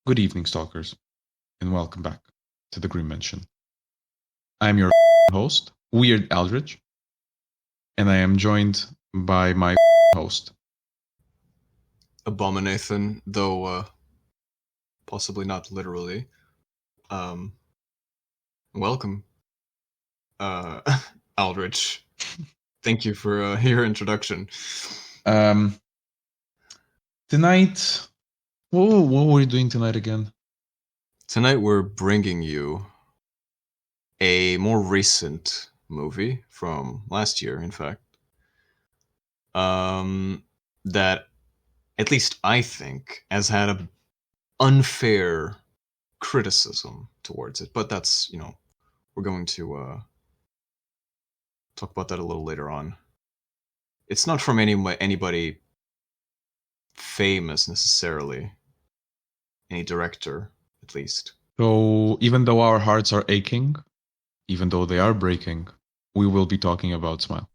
Good evening, Stalkers, and welcome back to the Grymm Mansion. I am your host, Weird Aldrich, and I am joined by my host. Abominathan, though possibly not literally. Welcome, uh, Aldrich. Thank you for your introduction. Tonight, what were we doing tonight again? Tonight we're bringing you a more recent movie from last year, in fact. That, at least I think, has had a unfair criticism towards it. But that's, we're going to talk about that a little later on. It's not from anybody famous necessarily. Any director, at least. So, even though our hearts are aching, even though they are breaking, we will be talking about Smile.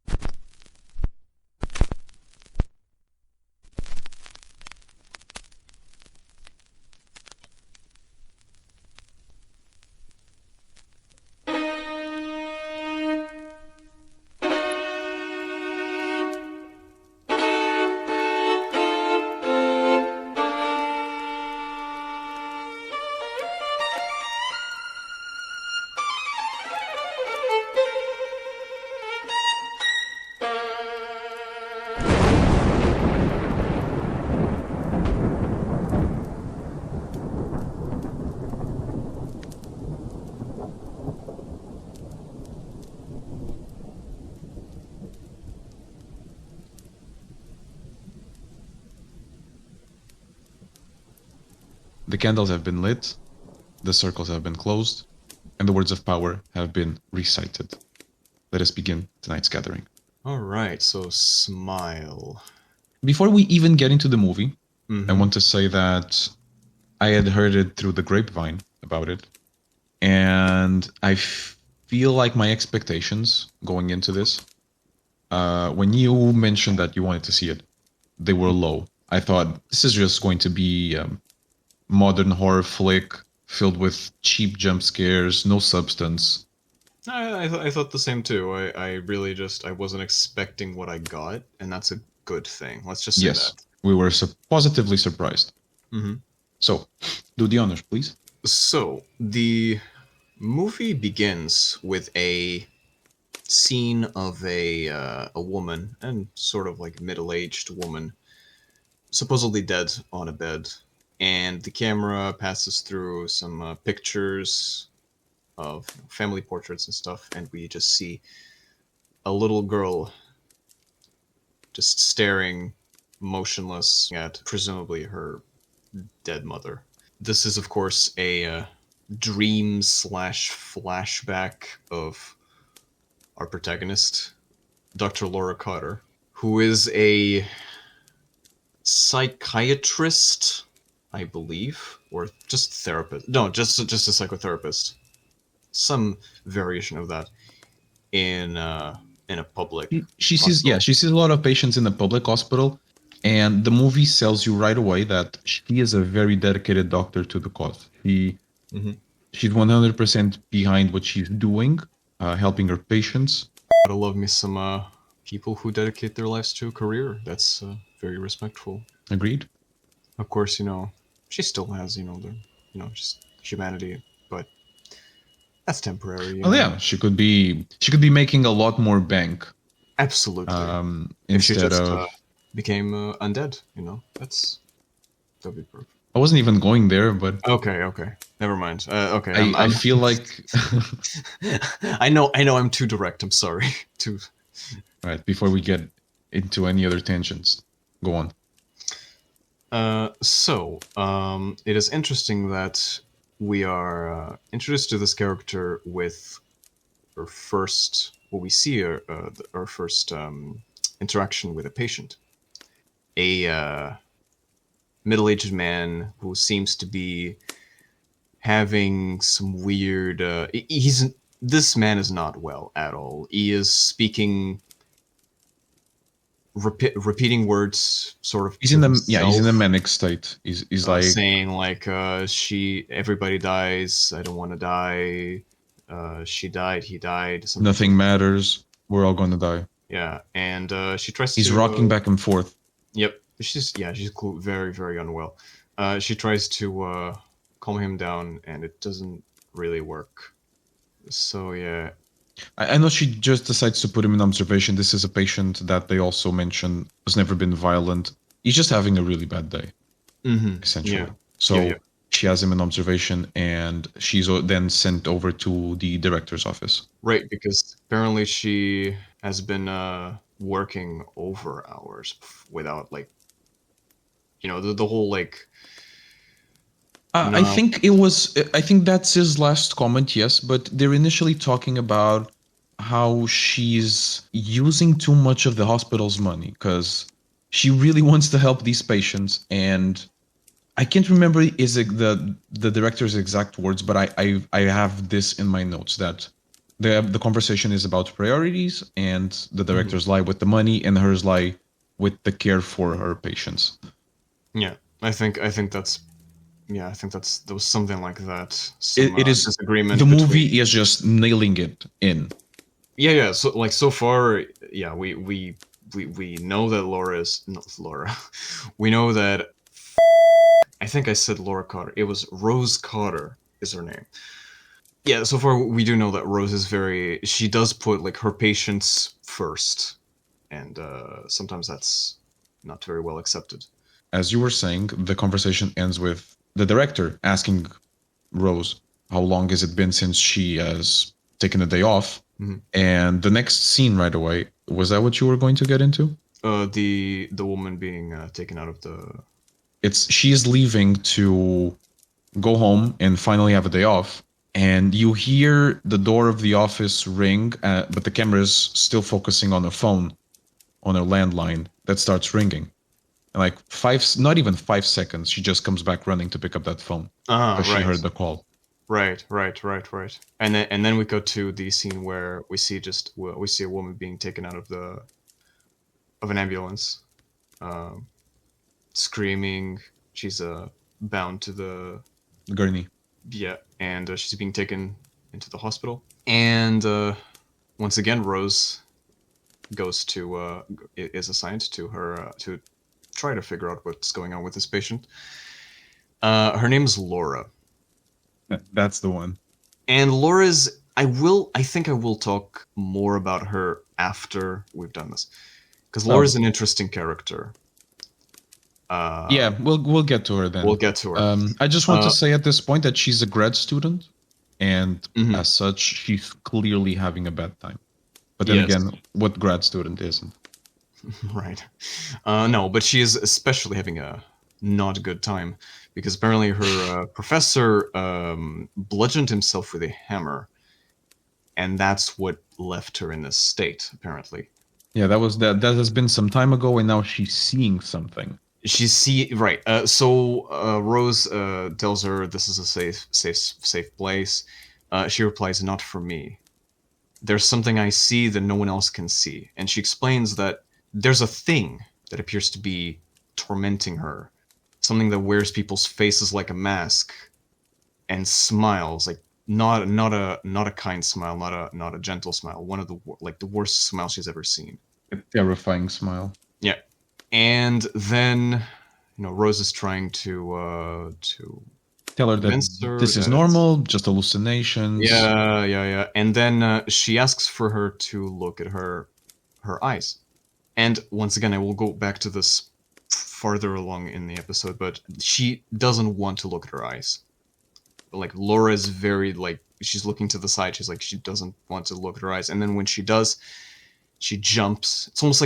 The candles have been lit, the circles have been closed, and the words of power have been recited. Let us begin tonight's gathering. Alright, so Smile. Before we even get into the movie, I want to say that I had heard it through the grapevine about it, and I feel like my expectations going into this, when you mentioned that you wanted to see it, they were low. I thought this is just going to be modern horror flick filled with cheap jump scares, no substance. I thought the same too. I really I wasn't expecting what I got, and that's a good thing. Let's just say Yes, that. we were positively surprised. So, do the honors, please. So, the movie begins with a scene of a woman, and sort of like middle-aged woman, supposedly dead on a bed. And the camera passes through some pictures of family portraits and stuff, and we just see a little girl just staring motionless at presumably her dead mother. This is, of course, a dream slash flashback of our protagonist, Dr. Laura Cotter, who is a psychiatrist, I believe, or just therapist. No, just a psychotherapist. Some variation of that in a public. She sees a lot of patients in the public hospital, and the movie sells you right away that she is a very dedicated doctor to the cause. She's 100% behind what she's doing, helping her patients. Gotta love me some people who dedicate their lives to a career. That's very respectful. Agreed. Of course, she still has, just humanity, but that's temporary. Yeah, she could be making a lot more bank. Absolutely. If she Instead just of became undead, that'd be perfect. I wasn't even going there, but Okay, never mind. Okay, I feel like I know I'm too direct. I'm sorry. Too. All right, before we get into any other tangents, go on. It is interesting that we are introduced to this character with our first, what we see our first interaction with a patient, a middle-aged man who seems to be having some weird. This man is not well at all. He is speaking repeating words sort of He's to in himself, the manic state. He's like saying like, everybody dies, I don't want to die, she died, he died, nothing matters. We're all going to die. yeah, and she tries He's to, rocking back and forth. yep, she's very very unwell. She tries to calm him down, and it doesn't really work. So yeah. I know she just decides to put him in observation. This is a patient that they also mention has never been violent. He's just having a really bad day, essentially. Yeah. So Yeah, yeah. she has him in observation, and she's then sent over to the director's office. Right, because apparently she has been working over hours without, like, the whole, like, I no. think it was. I think that's his last comment. Yes, but they're initially talking about how she's using too much of the hospital's money because she really wants to help these patients, and I can't remember is it the director's exact words, but I have this in my notes that the conversation is about priorities, and the director's lie with the money, and hers lie with the care for her patients. Yeah, I think there was something like that. It is Disagreement the between. movie is just nailing it in. Yeah. So, like, so far, yeah, we know that Laura is not Laura. We know that. I think I said Laura Cotter. It was Rose Cotter is her name. Yeah, so far we do know that Rose is very. She does put, like, her patients first, and sometimes that's not very well accepted. As you were saying, the conversation ends with the director asking Rose how long has it been since she has taken a day off. And the next scene right away, was that what you were going to get into? The woman being taken out of the. She's leaving to go home and finally have a day off, and you hear the door of the office ring, but the camera is still focusing on her phone, on her landline that starts ringing. And like not even 5 seconds, she just comes back running to pick up that phone because she Right. heard the call. Right. And then we go to the scene where we see a woman being taken out of an ambulance, screaming. She's bound to the Gurney. Yeah, and she's being taken into the hospital. And once again, Rose is assigned to her to try to figure out what's going on with this patient. Her name's Laura. That's the one. And Laura's. I think I will talk more about her after we've done this, because Laura's an interesting character. Yeah, we'll get to her then. We'll get to her. I just want to say at this point that she's a grad student, and as such, she's clearly having a bad time. But then again, what grad student isn't? Right. No, but she is especially having a not good time, because apparently her professor bludgeoned himself with a hammer, and that's what left her in this state, apparently. Yeah, that has been some time ago, and now she's seeing something. Right. So Rose tells her this is a safe place. She replies, "Not for me. There's something I see that no one else can see." And she explains that there's a thing that appears to be tormenting her, something that wears people's faces like a mask, and smiles like not a kind smile, not a gentle smile. One of the worst smiles she's ever seen. A terrifying smile. Yeah. And then, Rose is trying to tell her that this is normal, just hallucinations. Yeah. And then she asks for her to look at her eyes. And once again, I will go back to this farther along in the episode, but she doesn't want to look at her eyes. Like, Laura is very, like, she's looking to the side. She's like, she doesn't want to look at her eyes. And then when she does, she jumps. It's almost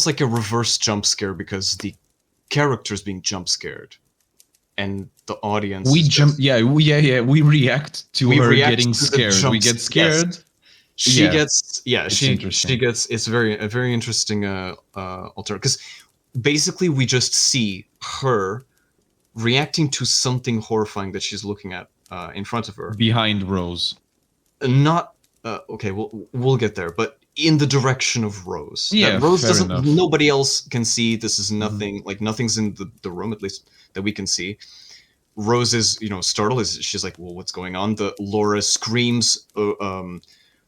like a reverse jump scare, because the character's being jump scared, and the audience. We react to her getting scared. We get scared. Yes. She gets. It's a very interesting alter, because basically we just see her reacting to something horrifying that she's looking at in front of her behind Rose. Not okay. We'll get there, but in the direction of Rose. Yeah, That Rose fair doesn't. enough. Nobody else can see. This is Mhm. nothing. Like nothing's in the room, at least that we can see. Rose is, startled. She's like, "Well, what's going on?" The Laura screams,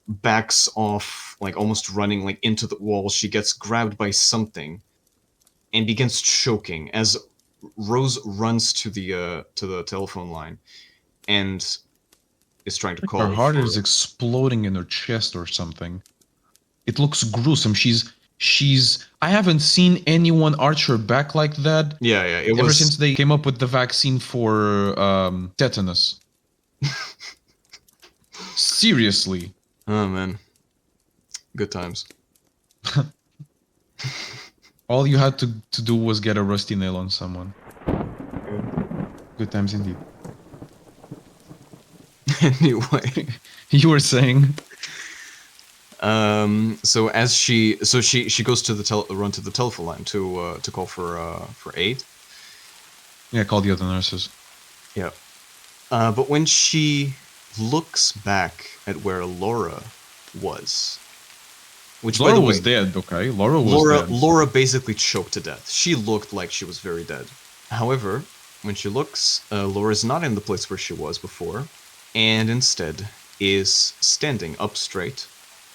backs off, like almost running like into the wall. She gets grabbed by something and begins choking as Rose runs to the telephone line and is trying to Like her call heart for. is exploding in her chest or something. It looks gruesome. She's I haven't seen anyone arch her back like that Yeah, yeah. It ever was. since they came up with the vaccine for tetanus. Seriously. Oh man, good times. All you had to do was get a rusty nail on someone. Good times indeed. Anyway, You were saying? so as she goes to the run to the telephone line to call for aid. Yeah, call the other nurses. Yeah. But when she looks back at where Laura was, which by Laura the was way, dead, okay? Laura was dead. Laura basically choked to death. She looked like she was very dead. However, when she looks, Laura's not in the place where she was before, and instead is standing up straight,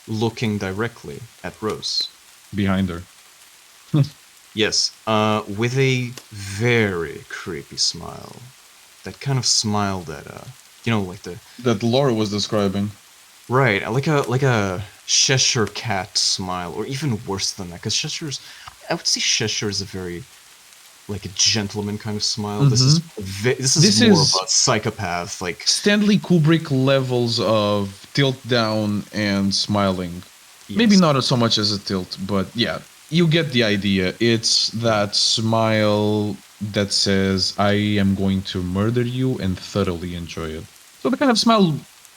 looking directly at Rose. Behind her. Yes, with a very creepy smile. That kind of smile that, like the That Laura was describing. right, like a Cheshire cat smile, or even worse than that, because I would say Cheshire is a very like a gentleman kind of smile. This is This more is of a psychopath, like Stanley Kubrick levels of tilt down and smiling. Maybe yes, not so much as a tilt, but yeah, you get the idea. It's that smile that says, I am going to murder you and thoroughly enjoy it. So the kind of smile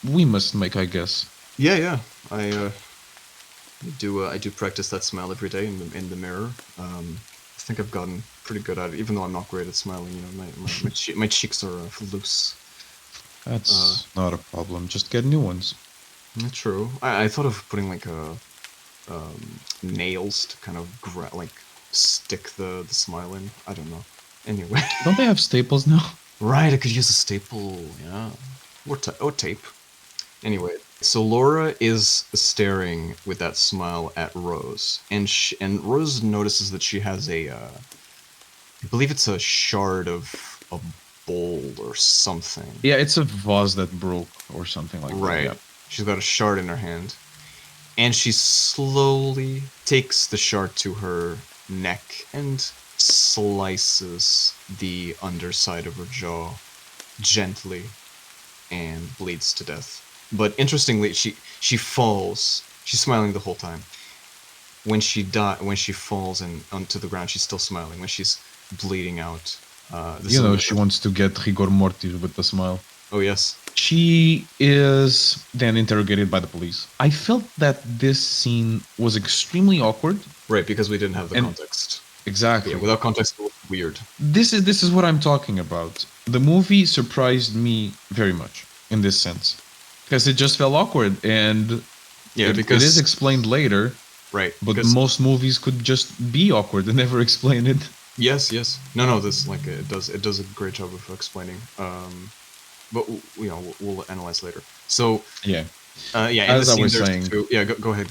we must make, I guess. yeah. I do practice that smile every day in the mirror. I think I've gotten pretty good at it, even though I'm not great at smiling. My cheeks are loose. That's not a problem. Just get new ones. Not true. I thought of putting like nails to kind of stick the smile in. I don't know. Anyway, Don't they have staples now? right? I could use a staple. Yeah, or tape. Anyway, so Laura is staring with that smile at Rose, and Rose notices that she has I believe it's a shard of a bowl or something. Yeah, it's a vase that broke or something like Right. that. Yeah. She's got a shard in her hand, and she slowly takes the shard to her neck and slices the underside of her jaw gently and bleeds to death. But interestingly, she falls. She's smiling the whole time. When she falls and onto the ground, she's still smiling. When she's bleeding out, She wants to get rigor mortis with the smile. Oh yes. She is then interrogated by the police. I felt that this scene was extremely awkward. Right, because we didn't have the context. Exactly. Yeah, without context, it was weird. This is what I'm talking about. The movie surprised me very much in this sense, because it just felt awkward, and because it is explained later. Right. But most movies could just be awkward and never explain it. Yes. No. This it does a great job of explaining. But we'll analyze later. So yeah. As I was saying. Go ahead.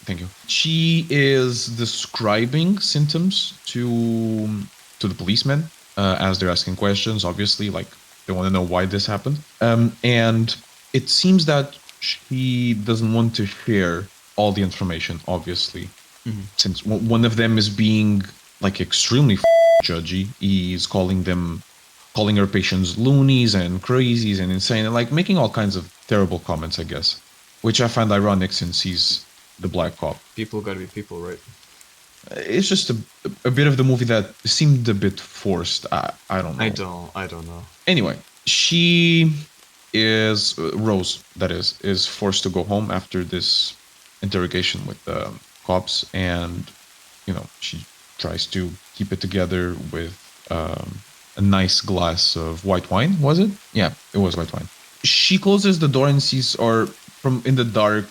Thank you. She is describing symptoms to the policemen as they're asking questions. Obviously, like they want to know why this happened. And it seems that she doesn't want to share all the information. Obviously, since one of them is being like extremely judgy. He's calling her patients loonies and crazies and insane, and like making all kinds of terrible comments, I guess, which I find ironic since he's the black cop. People gotta be people, right? It's just a bit of the movie that seemed a bit forced. I don't know. I don't know. Anyway, she is Rose. That is forced to go home after this interrogation with the cops, and she tries to keep it together with a nice glass of white wine. Was it? Yeah, it was white wine. She closes the door and sees, or from in the dark,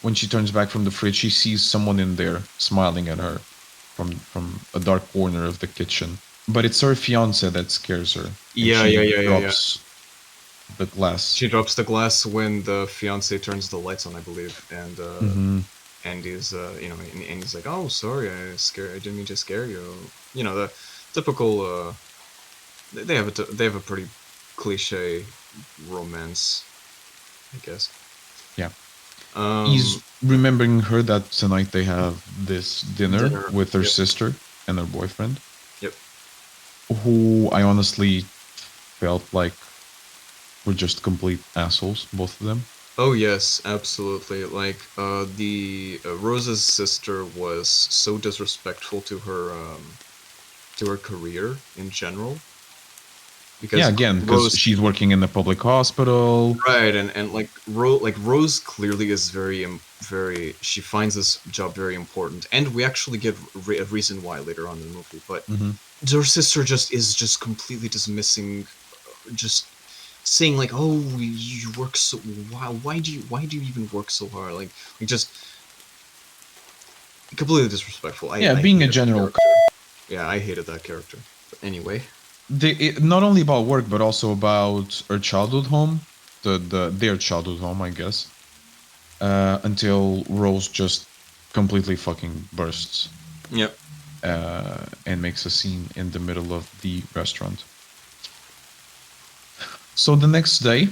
when she turns back from the fridge, she sees someone in there smiling at her from a dark corner of the kitchen. But it's her fiance that scares her, and Yeah, yeah, she yeah, yeah, yeah. drops the glass. She drops the glass when the fiance turns the lights on, I believe, Mm-hmm. and he's and he's like, "Oh, sorry, I didn't mean to scare you." You know, the typical. They have a pretty cliche romance, I guess. Yeah. He's Um, remembering her that tonight they have this dinner dinner. with her Yep. sister and her boyfriend, Yep. who I honestly felt like were just complete assholes, both of them. Oh yes, absolutely. Like the Rosa's sister was so disrespectful to her career in general Yeah, because again, because Rose she's working in the public hospital. right and like Rose clearly is very she finds this job very important, and we actually get a reason why later on in the movie. But Mm-hmm. her sister just completely dismissing, just saying like, "Oh, you work so why do you even work so hard?" Like just completely disrespectful. Yeah, I being a hated that general. character. Yeah, I hated that character. But anyway, Not only about work, but also about her childhood home, their childhood home, I guess. Until Rose just completely fucking bursts yep. and makes a scene in the middle of the restaurant. So the next day,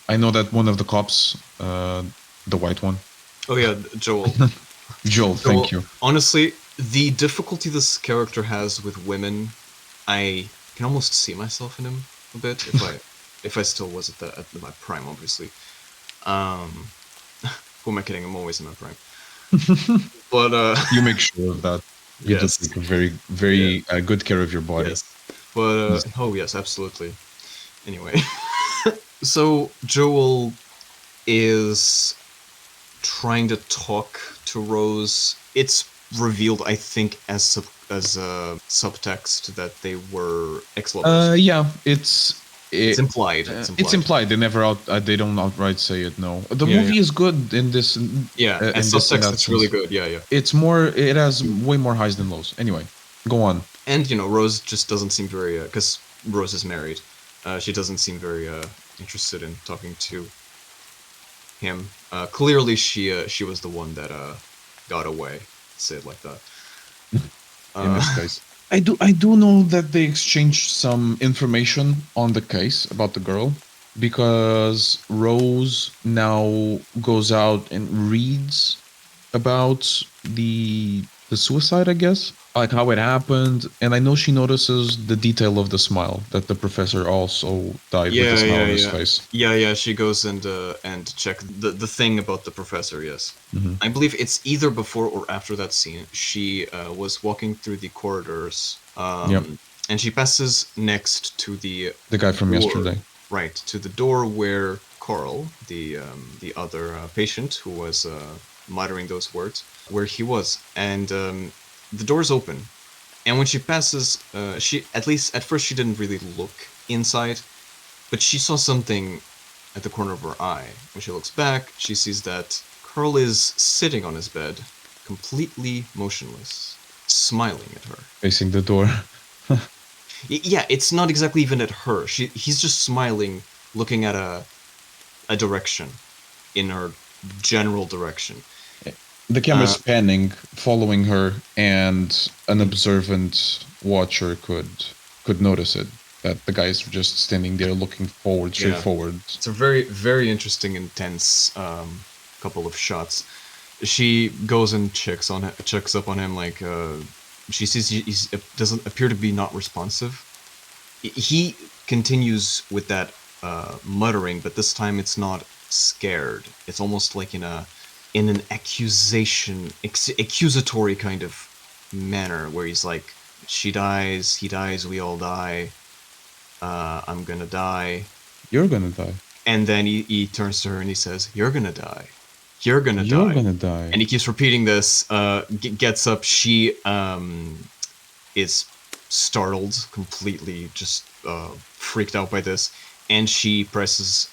I know that one of the cops, the white one, Oh yeah, Joel. Joel, thank Joel. you. Honestly, the difficulty this character has with women, I can almost see myself in him a bit if I still was at my prime, obviously. Um, who am I kidding? I'm always in my prime. But You make sure of that. You do yes, take a very, yeah, very good care of your body. yes. But oh yes, absolutely. Anyway, so Joel is trying to talk to Rose. It's revealed, I think, as a subtext that they were ex-lovers. Yeah, It's implied. It's it's implied. implied. They never they don't outright say it. No, the Yeah, yeah, movie is good yeah. As in subtext, that it's really sense. good. Yeah, yeah. It's more. It has way more highs than lows. Anyway, go on. And Rose just doesn't seem very because Rose is married. She doesn't seem very interested in talking to him. Clearly, she was the one that got away. Say it like that. In Uh, this case, I do know that they exchanged some information on the case about the girl because Rose now goes out and reads about the suicide, I guess, like how it happened, and I know she notices the detail of the smile, that the professor also died with a Yeah, smile yeah, on his yeah, face. yeah, yeah. She goes and check the thing about the professor. Yes, Hmm. I believe it's either before or after that scene. She was walking through the corridors, Yep, and she passes next to the the guy from door, yesterday. right to the door where Carl, the other patient who was muttering those words, where he was, and the door's open. And when she passes, she at least at first she didn't really look inside, but she saw something at the corner of her eye. When she looks back, she sees that Carl is sitting on his bed, completely motionless, smiling at her. Facing the door. Yeah, it's not exactly even at her. He's just smiling, looking at a direction, in her general direction. The camera's Uh, panning, following her, and an observant watcher could notice it. That the guy's just standing there, looking forward, straight yeah, forward. it's a very very interesting, intense couple of shots. She goes and checks up on him. Like she sees he doesn't appear to be not responsive. He continues with that muttering, but this time it's not scared. It's almost like in an accusatory kind of manner, where he's like, "She dies, he dies, we all die. I'm gonna die." You're gonna die. And then he turns to her and he says, "You're gonna die. You're gonna You're die." gonna die. And he keeps repeating this. Gets up. She is startled, completely just freaked out by this, and she presses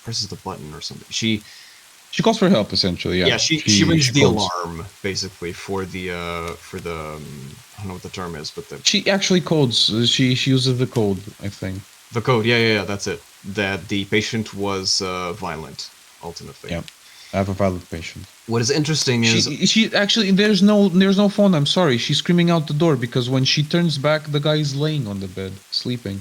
the button or something. She She calls for help essentially. Yeah, Yeah, she rings she the codes. alarm basically for the I don't know what the term is, but She actually codes. She uses the code, I think. the code. Yeah, that's it. That the patient was violent, ultimately. Yeah, I have a valid patient. What is interesting is She actually there's no phone. I'm sorry. She's screaming out the door because when she turns back, the guy is laying on the bed sleeping.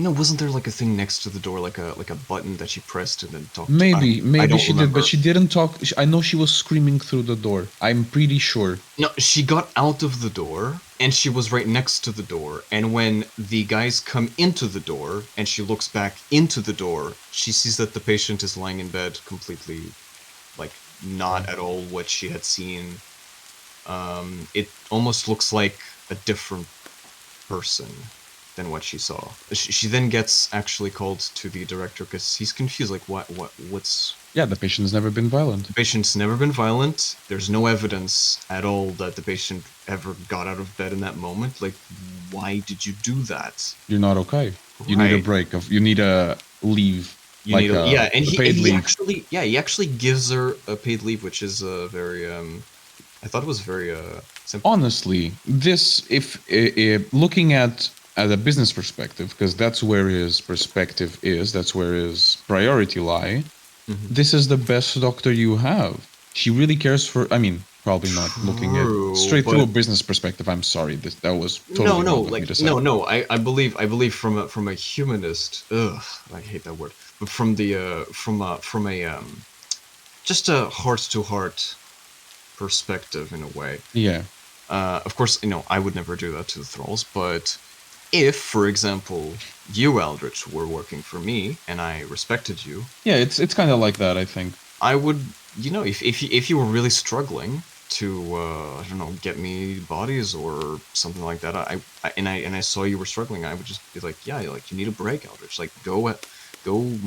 no, wasn't there like a thing next to the door, like a button that she pressed and then talked to? I Maybe don't she did, but remember. she didn't talk. I know she was screaming through the door. I'm pretty sure. No, she got out of the door and she was right next to the door. And when the guys come into the door and she looks back into the door, she sees that the patient is lying in bed completely, like, not at all what she had seen. It almost looks like a different person than what she saw. She then gets actually called to the director because he's confused. Like, what's Yeah, the patient's never been violent. the patient's never been violent. There's no evidence at all that the patient ever got out of bed in that moment. Like, why did you do that? You're not okay. You need a Right. break. You need a leave. You like need a, yeah, and a paid leave. he actually gives her a paid leave, which is a very I thought it was very simple. Honestly, this if looking at a business perspective, because that's where his perspective is, that's where his priority lie. Mhm. This is the best doctor you have. She really cares for. I mean, probably not looking at True, straight through a but business perspective. I'm sorry, that was no, totally no, wrong of me like to say. no. I believe from a humanist. Ugh, I hate that word. But from the from a just a heart to heart perspective in a way. Yeah, Of course, I would never do that to the thralls, but if, for example, you, Aldrich, were working for me and I respected you, yeah. It's kind of like that. I think. I would, if you were really struggling to, I don't know, get me bodies or something like that, I saw you were struggling, I would just be like, yeah, like you need a break, Aldrich. Like go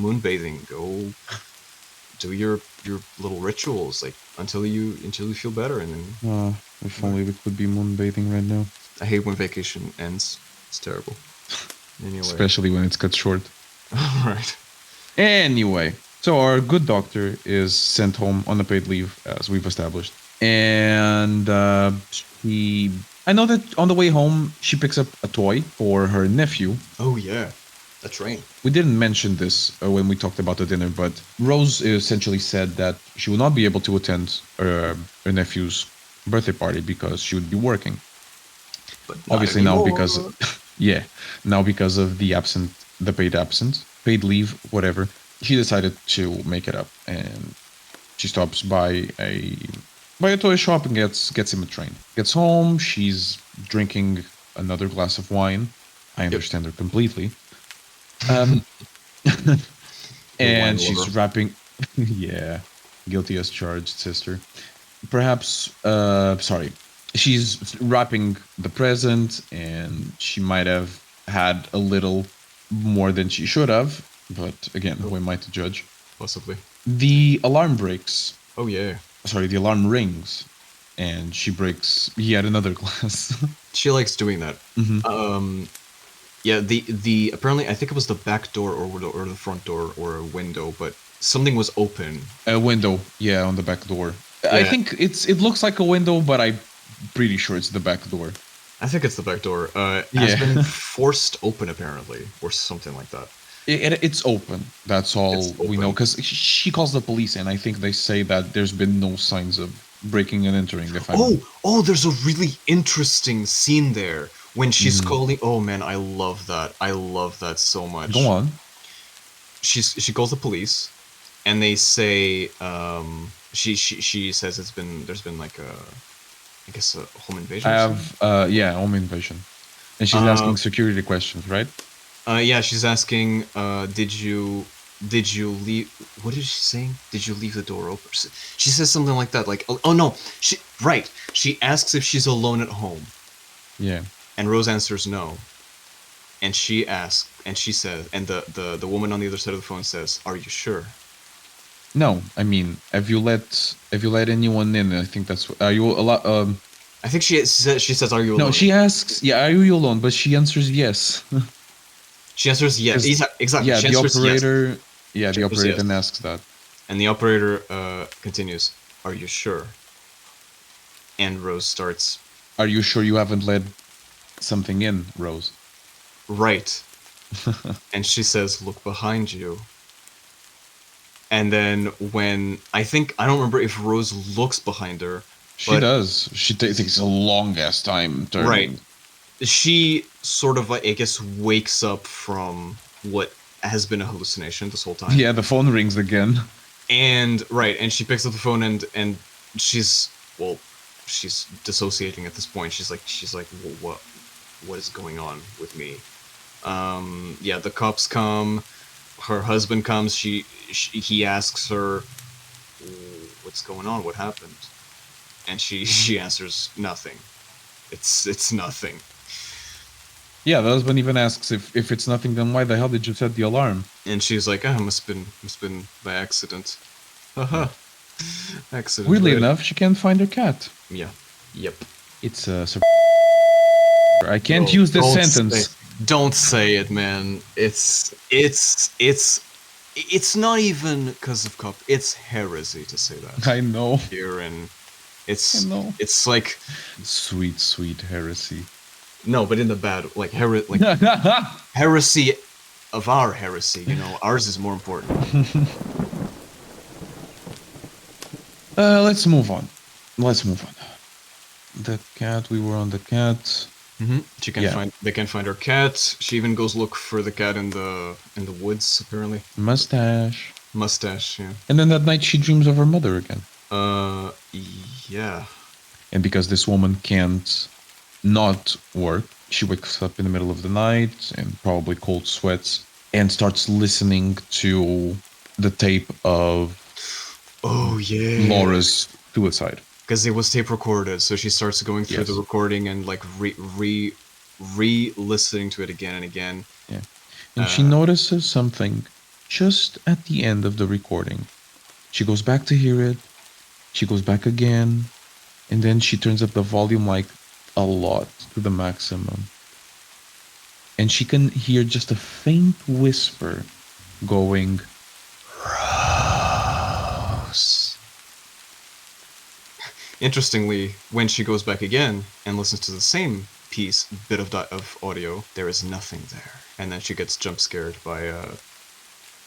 moonbathing, go do your little rituals, like until you feel better, and then If only we could be moonbathing right now. I hate when vacation ends. It's terrible. Anyway. Especially when it's cut short. Right. Anyway, so our good doctor is sent home on a paid leave, as we've established. And I know that on the way home, she picks up a toy for her nephew. Oh, yeah. A train. We didn't mention this when we talked about the dinner, but Rose essentially said that she will not be able to attend her nephew's birthday party because she would be working. But not Obviously now anymore. because now because of the paid leave, whatever, she decided to make it up, and she stops by a toy shop and gets him a train. Gets home, she's drinking another glass of wine. I understand her completely. Um, The wine and she's lover. wrapping. Yeah, guilty as charged, sister. Perhaps, sorry. She's wrapping the present, and she might have had a little more than she should have. But again, who am I to judge? Possibly. The alarm breaks. Oh, yeah. Sorry, the alarm rings, and she breaks yet another glass. She likes doing that. Mhm. Yeah, the apparently I think it was the back door or the front door or a window, but something was open. A window, yeah, on the back door. I Yeah. think it looks like a window, but I'm pretty sure it's the back door. I think it's the back door. Has Yeah. been forced open apparently, or something like that. It's open. That's all It's we know. open. Because she calls the police, and I think they say that there's been no signs of breaking and entering. If I'm Oh, there's a really interesting scene there when she's Mhm. calling. Oh man, I love that. I love that so much. Go on. She calls the police, and they say she says there's been like a, I guess, a home invasion. I Or something. have home invasion, and she's asking security questions, right? Yeah, she's asking, did you leave? What is she saying? Did you leave the door open? She says something like that. Like, oh no, She asks if she's alone at home, Yeah. and Rose answers no. And she asks, and she says, and the woman on the other side of the phone says, "Are you sure?" No, I mean, have you let anyone in? I think that's are you a lot. I think she says, "Are you alone?" No, she asks, yeah, are you alone? But she answers yes. She answers yes. 'Cause, Exactly. yeah, She the answers yes. operator. Yeah, She the answers operator yes. then asks that. And the operator continues, "Are you sure?" And Rose starts, Are you sure you haven't let something in, Rose? "Right." And she says, "Look behind you." And then when I don't remember if Rose looks behind her, She but does. She takes a long ass time right, turning. she sort of like I guess wakes up from what has been a hallucination this whole time. Yeah, the phone rings again. And right, and she picks up the phone and she's well, she's dissociating at this point. She's like, well, what is going on with me? Yeah, the cops come. Her husband comes. He asks her, "What's going on? What happened?" And she answers, "Nothing. It's nothing." Yeah, the husband even asks if it's nothing, then why the hell did you set the alarm? And she's like, "Ah, must been by accident." Haha, accident, Weirdly right? enough, she can't find her cat. Yeah. Yep. It's a I can't Bro, use this sentence. don't say it, man. It's not even because of cop. It's heresy to say that I know. here, and I know. it's like Sweet, sweet heresy. no, but in the bad, like heresy of our heresy. Ours is more important. Let's move on. Let's move on. The cat. We were on the cat. She can Yeah. find. They can find her cat. She even goes look for the cat in the woods. Apparently, Mustache. mustache. Yeah. And then that night she dreams of her mother again. Uh, yeah. And because this woman can't not work, she wakes up in the middle of the night and probably cold sweats and starts listening to the tape of Oh yeah. Laura's suicide. Because it was tape recorded, so she starts going through the Yes. recording and like listening to it again and again. Yeah. And she notices something just at the end of the recording. She goes back to hear it. She goes back again. And then she turns up the volume like a lot to the maximum. And she can hear just a faint whisper going, Rose. Interestingly, when she goes back again and listens to the same bit of audio, there is nothing there, and then she gets jump scared by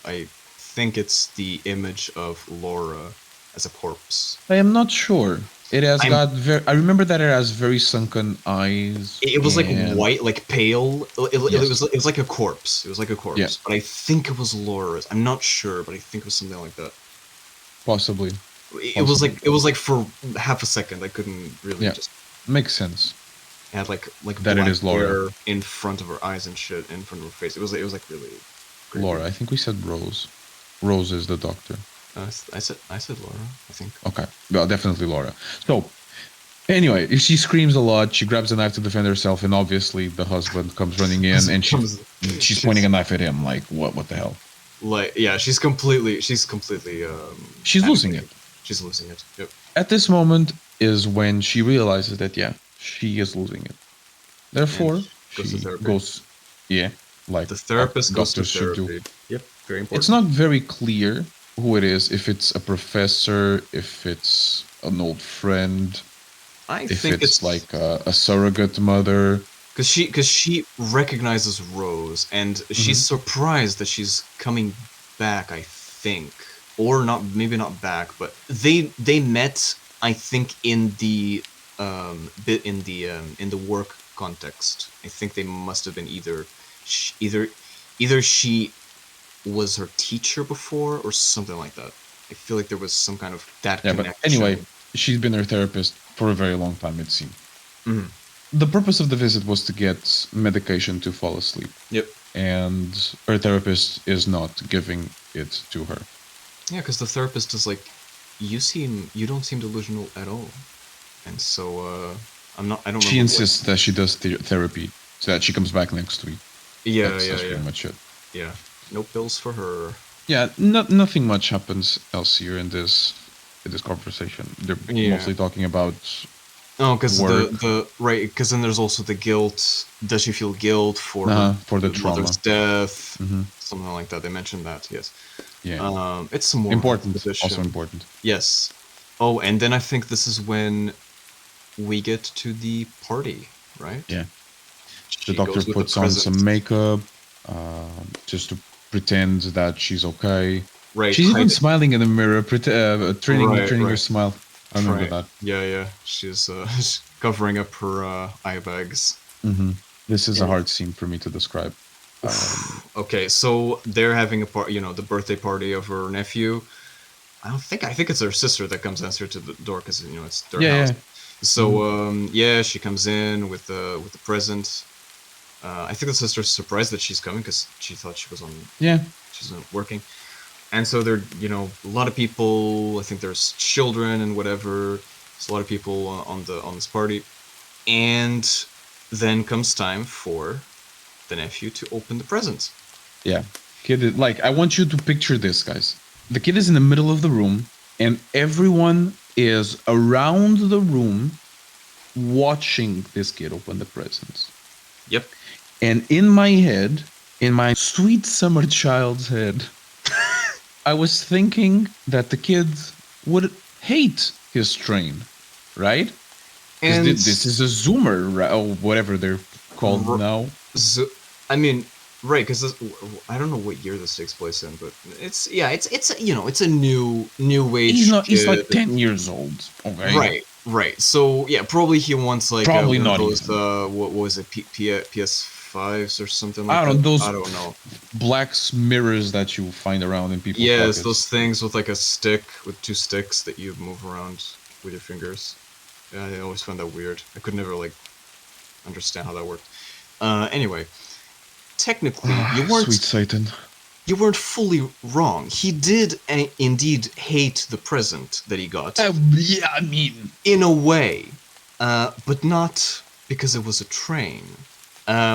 I think it's the image of Laura as a corpse. I am not sure. It has I'm- got very. I remember that it has very sunken eyes. It was like and- white, like pale. It Yes. was like a corpse. It was like a corpse. Yeah. But I think it was Laura's. I'm not sure, but I think it was something like that. Possibly. It was like for half a second. I couldn't really Yeah. just. Makes sense. It had like That it black is Laura. hair in front of her eyes and shit in front of her face. It was like really. Creepy. Laura. I think we said Rose. Rose is the doctor. I said Laura. I think. Okay. Well, definitely Laura. So, anyway, she screams a lot. She grabs a knife to defend herself, and obviously the husband comes running in, and she's pointing a knife at him. Like, what the hell? Like yeah, she's completely. She's losing it. She's losing it. Yep. At this moment is when she realizes that she is losing it. Therefore, goes to she therapy. goes, like The therapist goes to doctors should do. therapy. Yep, very important. It's not very clear who it is. If it's a professor, if it's an old friend, I if think it's like a surrogate mother. because she recognizes Rose and she's surprised that she's coming back. I think, or not, maybe not back, but they met. I think in the bit in the work context. I think they must have been either she was her teacher before or something like that. I feel like there was some kind of that Yeah, connection. but anyway, she's been her therapist for a very long time, it seems. Mhm. The purpose of the visit was to get medication to fall asleep. Yep. And her therapist is not giving it to her. Yeah, because the therapist is like, you don't seem delusional at all, and so I don't. She insists that she does therapy so that she comes back next week. Yeah, That's yeah, pretty much it. yeah. No pills for her. Yeah, nothing much happens else here in this conversation. They're Yeah. mostly talking about Oh, because work the right, because then there's also the guilt. Does she feel guilt for her for the mother's trauma. death? Hmm. Something like that. They mentioned that. Yes. Yeah, It's some more important. Also exposition. important. Yes. Oh, and then I think this is when we get to the party, right? Yeah, the She doctor goes with the puts on present. some makeup just to pretend that she's okay. Right, She's even hide. smiling in the mirror, Right, training her right, smile. I remember right. that. Yeah, yeah. She's she's covering up her eye bags. Hmm. This is a And hard scene for me to describe. okay, so they're having a part, the birthday party of her nephew. I think it's her sister that comes answer to the door because it's their Yeah, house. yeah. Hmm. So yeah, she comes in with the present. I think the sister's surprised that she's coming because she thought Yeah. she's not working. And so there, a lot of people. I think there's children and whatever. There's a lot of people on this party, and then comes time for the nephew to open the presents. Yeah. Like, I want you to picture this, guys. The kid is in the middle of the room, and everyone is around the room watching this kid open the presents. Yep. And in my head, in my sweet summer child's head, I was thinking that the kid would hate his train, right? Because And this is a Zoomer, or whatever they're called r- now. I mean, right? Because I don't know what year this takes place in, but it's a new He's age not. He's kid. like 10 years old. Okay, Right, right. So yeah, probably he wants like probably one of not those even. what was it, PS5s or something like I that. don't I those don't know. black mirrors that you find around in people's Yes, pockets. those things with like a stick with two sticks that you move around with your fingers. Yeah, I always found that weird. I could never like understand how that worked. Anyway, technically, Sweet Satan. you weren't fully wrong. He did indeed hate the present that he got Yeah, I mean, in a way, but not because it was a train.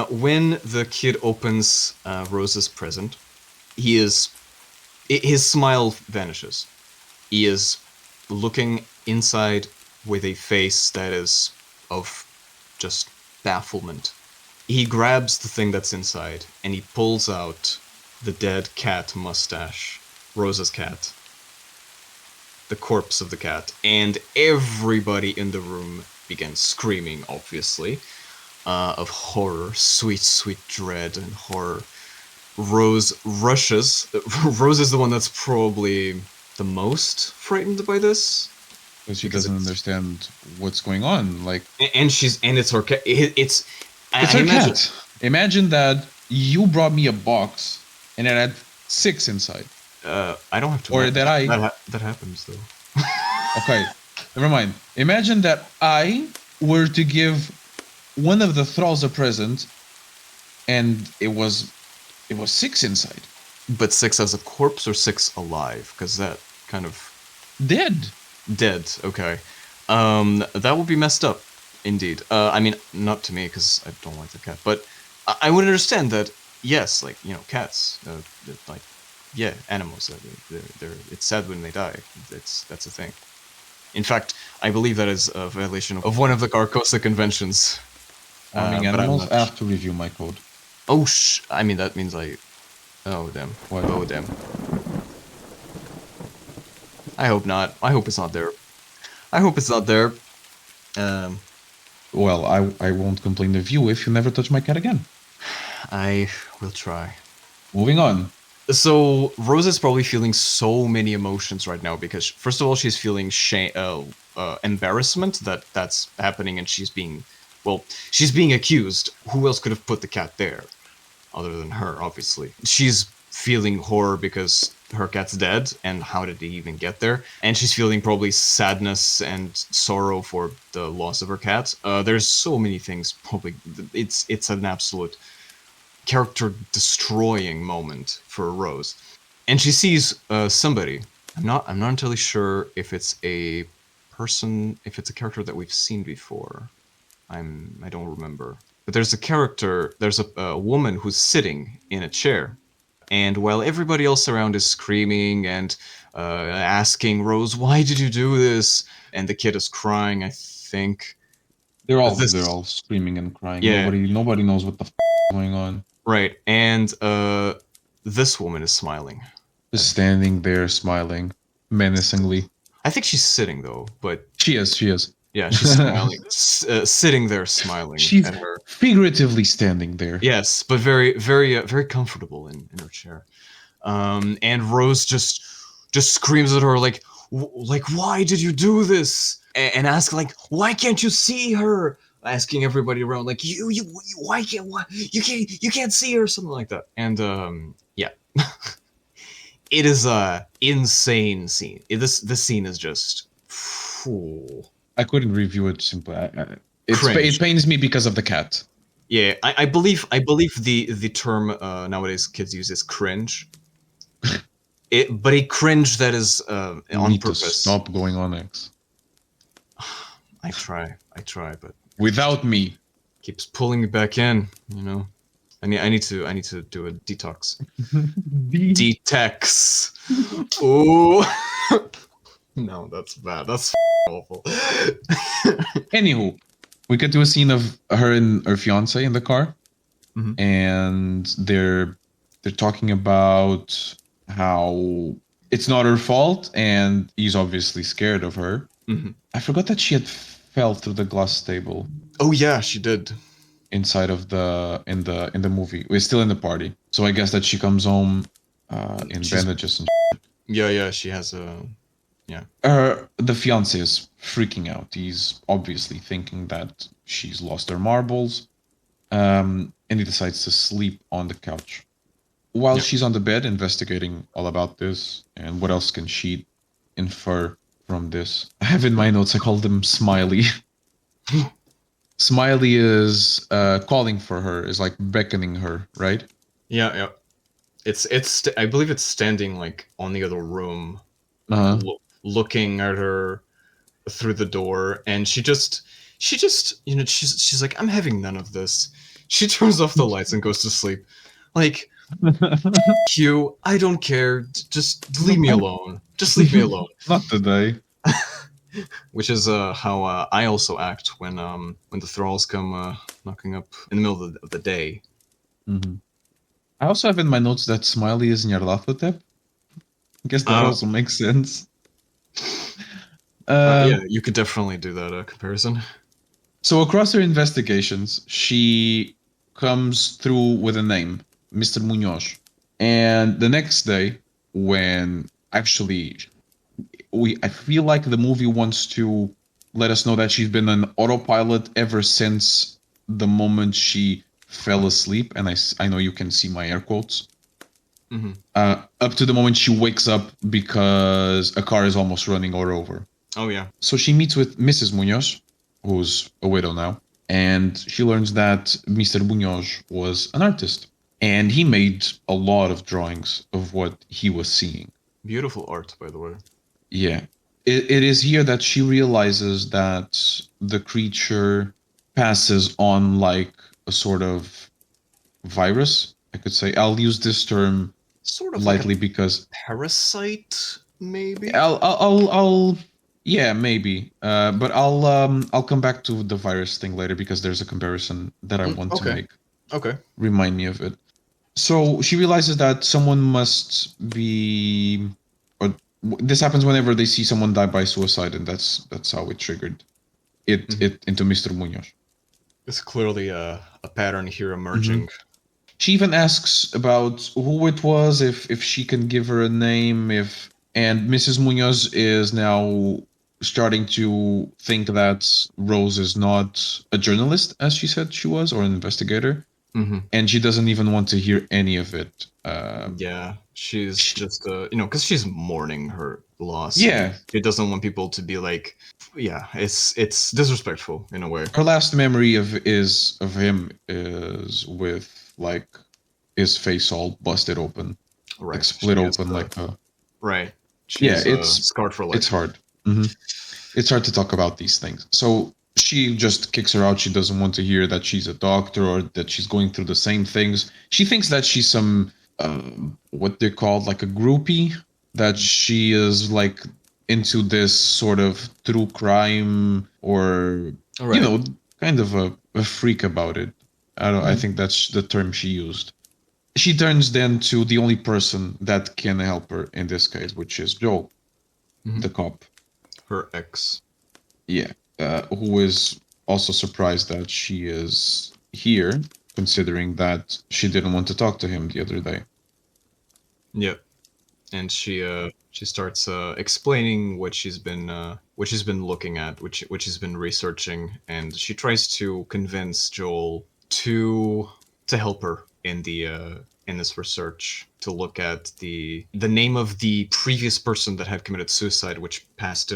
When the kid opens Rose's present, he is his smile vanishes. He is looking inside with a face that is of just bafflement. He grabs the thing that's inside and he pulls out the dead cat mustache, Rosa's cat, the corpse of the cat, and everybody in the room begins screaming, obviously, of horror, sweet, sweet dread and horror. Rose rushes. Rose is the one that's probably the most frightened by this because she because doesn't it's understand what's going on. Like, and it's her cat. It's it's I her imagine. cat. Imagine that you brought me a box and it had 6 inside. I don't have to. Or that I. That happens though. Okay, never mind. Imagine that I were to give one of the thralls a present and it was 6 inside. But six as a corpse or six alive? Because that kind of Dead. dead. Okay. That would be messed up, indeed. I mean, not to me because I don't like the cat, but I would understand that. Yes, like cats. Like, yeah, animals. They're. It's sad when they die. That's a thing. In fact, I believe that is a violation of one of the Carcosa conventions. Farming But I'm animals. not. I have to review my code. Oh I mean, that means I. Oh damn. What? Oh damn. I hope not. I hope it's not there. I hope it's not there. Um, Well, I won't complain of you if you never touch my cat again. I will try. Moving on. So Rose is probably feeling so many emotions right now because first of all she's feeling shame, embarrassment that that's happening, and she's being accused. Who else could have put the cat there, other than her? Obviously, she's feeling horror because her cat's dead, and how did he even get there? And she's feeling probably sadness and sorrow for the loss of her cat. There's so many things. Probably it's an absolute character destroying moment for Rose, and she sees somebody. I'm not entirely sure if it's a person, if it's a character that we've seen before. I don't remember. But there's a character. There's a woman who's sitting in a chair, and while everybody else around is screaming and asking Rose, "Why did you do this?" and the kid is crying, I think. they're all screaming and crying. Yeah. Nobody knows what the is going on. Right, and this woman is smiling. Just standing there smiling menacingly. I think she's sitting though, but She is. yeah, she's smiling, sitting there smiling. She's at her. figuratively standing there. Yes, but very, very, very comfortable in her chair. And Rose just screams at her like, why did you do this? And ask like, why can't you see her? Asking everybody around like, why you can't see her, something like that. And yeah, it is a insane scene. This scene is just. Phew. I couldn't review it simply. It pains me because of the cat. Yeah, I believe the term nowadays kids use is cringe. But a cringe that is on need purpose. To stop going on X. I try, but without me keeps pulling me back in. You know, I need to do a detox. Detox. Ooh. No, that's bad. That's awful. Anywho, we get to a scene of her and her fiance in the car, and they're talking about how it's not her fault, and he's obviously scared of her. I forgot that she had fell through the glass table. Oh yeah, she did. Inside of in the movie, we're still in the party, so I guess that she comes home in bandages and. Yeah, she has a. Yeah. The fiance is freaking out. He's obviously thinking that she's lost her marbles, and he decides to sleep on the couch. While she's on the bed investigating all about this and what else can she infer from this. I have in my notes, I called him Smiley. Smiley is calling for her, is like beckoning her, right? Yeah. It's I believe it's standing like on the other room, looking at her through the door, and she just you know, she's like, I'm having none of this. She turns off the lights and goes to sleep. Like, Q, I don't care. Just leave me alone. Just leave me alone. Not today. Which is how I also act when the thralls come knocking up in the middle of the day. I also have in my notes that Smiley is Nyarlathotep. I guess that also makes sense. Yeah, you could definitely do that comparison. So across her investigations, she comes through with a name, Mr. Munoz. And the next day, when actually I feel like the movie wants to let us know that she's been on autopilot ever since the moment she fell asleep, and I know you can see my air quotes. Up to the moment she wakes up because a car is almost running her over. Oh yeah. So she meets with Mrs. Munoz, who's a widow now, and she learns that Mr. Munoz was an artist, and he made a lot of drawings of what he was seeing. Beautiful art, by the way. Yeah. It is here that she realizes that the creature passes on like a sort of virus, I could say. I'll use this term sort of lightly like because parasite, maybe. I'll yeah, maybe. But I'll come back to the virus thing later because there's a comparison that I want to make. Okay. Remind me of it. So she realizes that someone must be, or this happens whenever they see someone die by suicide, and that's how it triggered it into Mr. Munoz. It's clearly a pattern here emerging. She even asks about who it was, if she can give her a name, and Mrs. Munoz is now starting to think that Rose is not a journalist, as she said she was, or an investigator. And she doesn't even want to hear any of it. Yeah, she's just, because she's mourning her loss. Yeah. She doesn't want people to be like, yeah, it's disrespectful in a way. Her last memory of him is with, like, his face all busted open. Right. Like, split open like a... Right. She's, it's scarred for life. It's hard. It's hard to talk about these things. So she just kicks her out. She doesn't want to hear that she's a doctor or that she's going through the same things. She thinks that she's some, what they call like a groupie, that she is like into this sort of true crime or, kind of a freak about it. I think that's the term she used. She turns then to the only person that can help her in this case, which is Joel, the cop. Her ex. Yeah, who is also surprised that she is here, considering that she didn't want to talk to him the other day. Yep. And she starts explaining what she's been looking at, which she's been researching, and she tries to convince Joel to help her in this research, to look at the name of the previous person that had committed suicide, which passed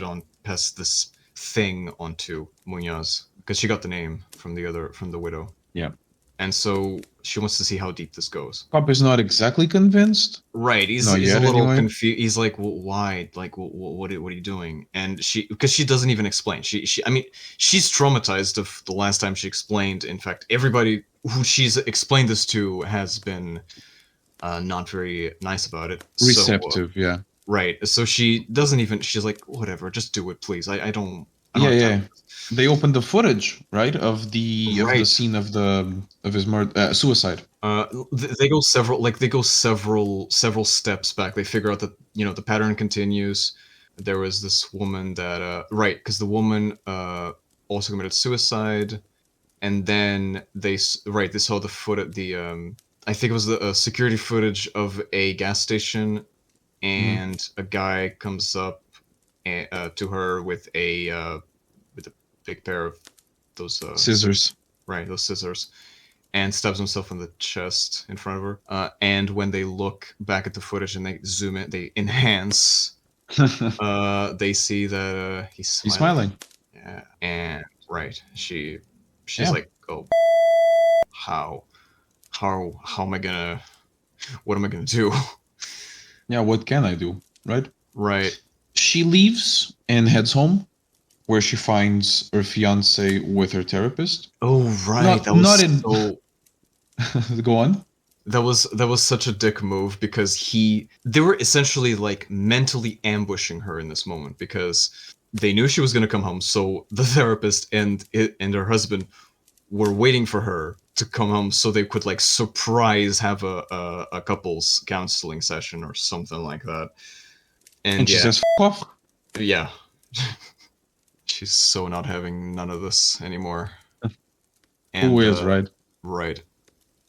this thing onto Munoz, because she got the name from the widow. Yeah. And so she wants to see how deep this goes. Cop is not exactly convinced. Right, he's Not a yet, little anyway. confused. He's like, well, "Why? Like, what are you doing?" And because she doesn't even explain. I mean, she's traumatized of the last time she explained. In fact, everybody who she's explained this to has been not very nice about it. Receptive, yeah. Right. So she doesn't even. She's like, "Whatever, just do it, please. I don't. I don't Yeah, have yeah. time." They opened the footage, right, of the Right. scene of his suicide. They go several steps back. They figure out that the pattern continues. There was this woman that right, because the woman also committed suicide, and then they saw the foot at the I think it was the security footage of a gas station, and a guy comes up to her with a big pair of those Scissors. right, those scissors, and stabs himself in the chest in front of her. And when they look back at the footage and they zoom in, they enhance. They see that he's smiling. He's smiling. Yeah, and right, she's Yeah. like, "Oh, how am I gonna? What am I gonna do?" Yeah, what can I do, right? Right. She leaves and heads home, where she finds her fiance with her therapist. Oh, right. Not, That was not in. so. Go on. That was such a dick move, because they were essentially like mentally ambushing her in this moment, because they knew she was going to come home, so the therapist and her husband were waiting for her to come home so they could like surprise have a couples counseling session or something like that. And she yeah, says, "F off." yeah. She's so not having none of this anymore. And Who is, right? right.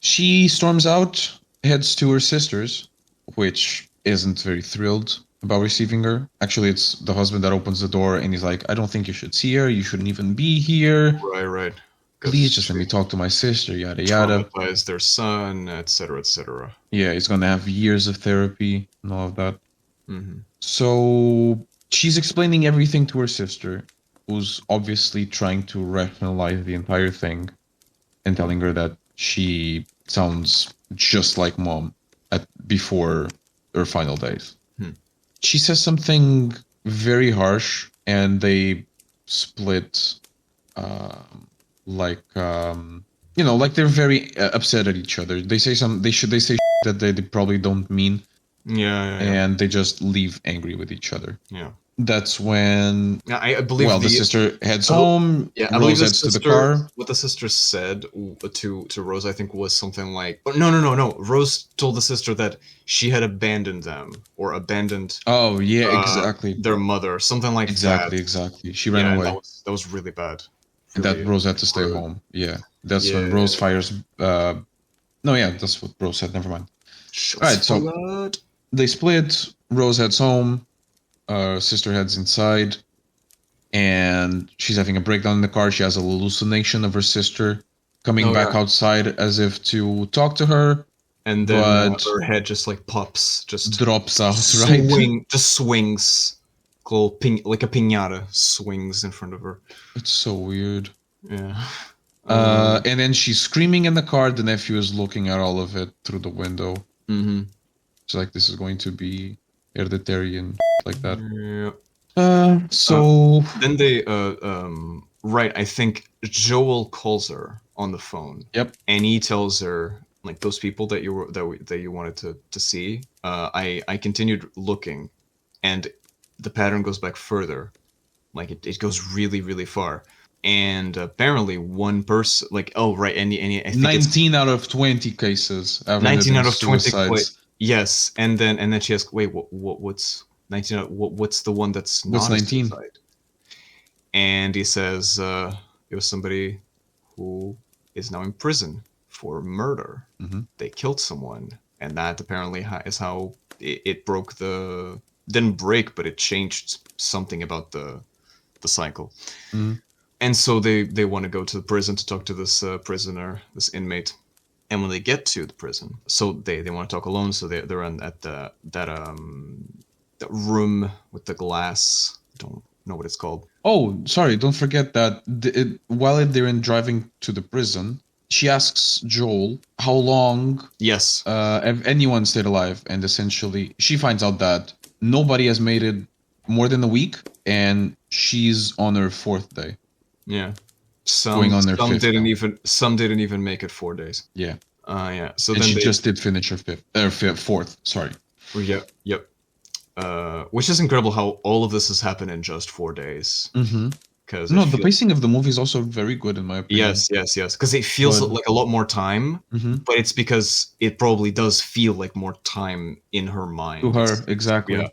She storms out, heads to her sister's, which isn't very thrilled about receiving her. Actually, it's the husband that opens the door and he's like, "I don't think you should see her. You shouldn't even be here. Right. Please just let me talk to my sister," yada yada. Traumatize their son, etc., etc. Yeah, he's gonna have years of therapy and all of that. Mm-hmm. So she's explaining everything to her sister, who's obviously trying to rationalize the entire thing and telling her that she sounds just like mom before her final days. She says something very harsh, and they split, like like they're very upset at each other. They say that they probably don't mean, Yeah. and they just leave angry with each other. Yeah. That's when, Yeah, I believe the sister heads home. Yeah, I believe Rose heads to the car. What the sister said to Rose, I think, was something like, oh, no. Rose told the sister that she had abandoned them, or abandoned Oh yeah, exactly. their mother, something like that. Exactly. She ran away. That was really bad. And that Rose had to stay home. Yeah, that's when Rose fires. No, yeah, that's what Rose said. Never mind. All right, so they split. Rose heads home. Sister heads inside, and she's having a breakdown in the car. She has a hallucination of her sister coming back outside as if to talk to her, and then her head just like pops, just drops out, right? Just swings, like a piñata swings in front of her. It's so weird. Yeah. And then she's screaming in the car. The nephew is looking at all of it through the window. Mm-hmm. It's like, this is going to be hereditary and like that. Yeah. So then they right, I think Joel calls her on the phone. Yep. And he tells her, like, those people that you wanted to see, I continued looking, and the pattern goes back further. Like it goes really, really far. And apparently one person, like, oh right, and I think 19 out of 20 cases have ended 19 in out of 20. suicides. Yes, and then she asks, wait, what's 19? What's the one that's What's not a 19? suicide? And he says it was somebody who is now in prison for murder. Mm-hmm. They killed someone, and that apparently is how it broke the didn't break, but it changed something about the cycle. Mm-hmm. And so they want to go to the prison to talk to this prisoner, this inmate. And when they get to the prison, so they want to talk alone, so they're at that room with the glass. I don't know what it's called. Oh, sorry, don't forget that while they're in driving to the prison, she asks Joel how long Yes. have anyone stayed alive, and essentially she finds out that nobody has made it more than a week, and she's on her 4th day. Yeah. Going on their some 5th didn't now. even make it 4 days. Yeah. Yeah. So and then she just did finish her 4th. Sorry. Yep. Which is incredible how all of this has happened in just 4 days. Mm-hmm. Because the pacing of the movie is also very good in my opinion. Yes. Because it feels like a lot more time, but it's because it probably does feel like more time in her mind. To her, exactly. Yeah,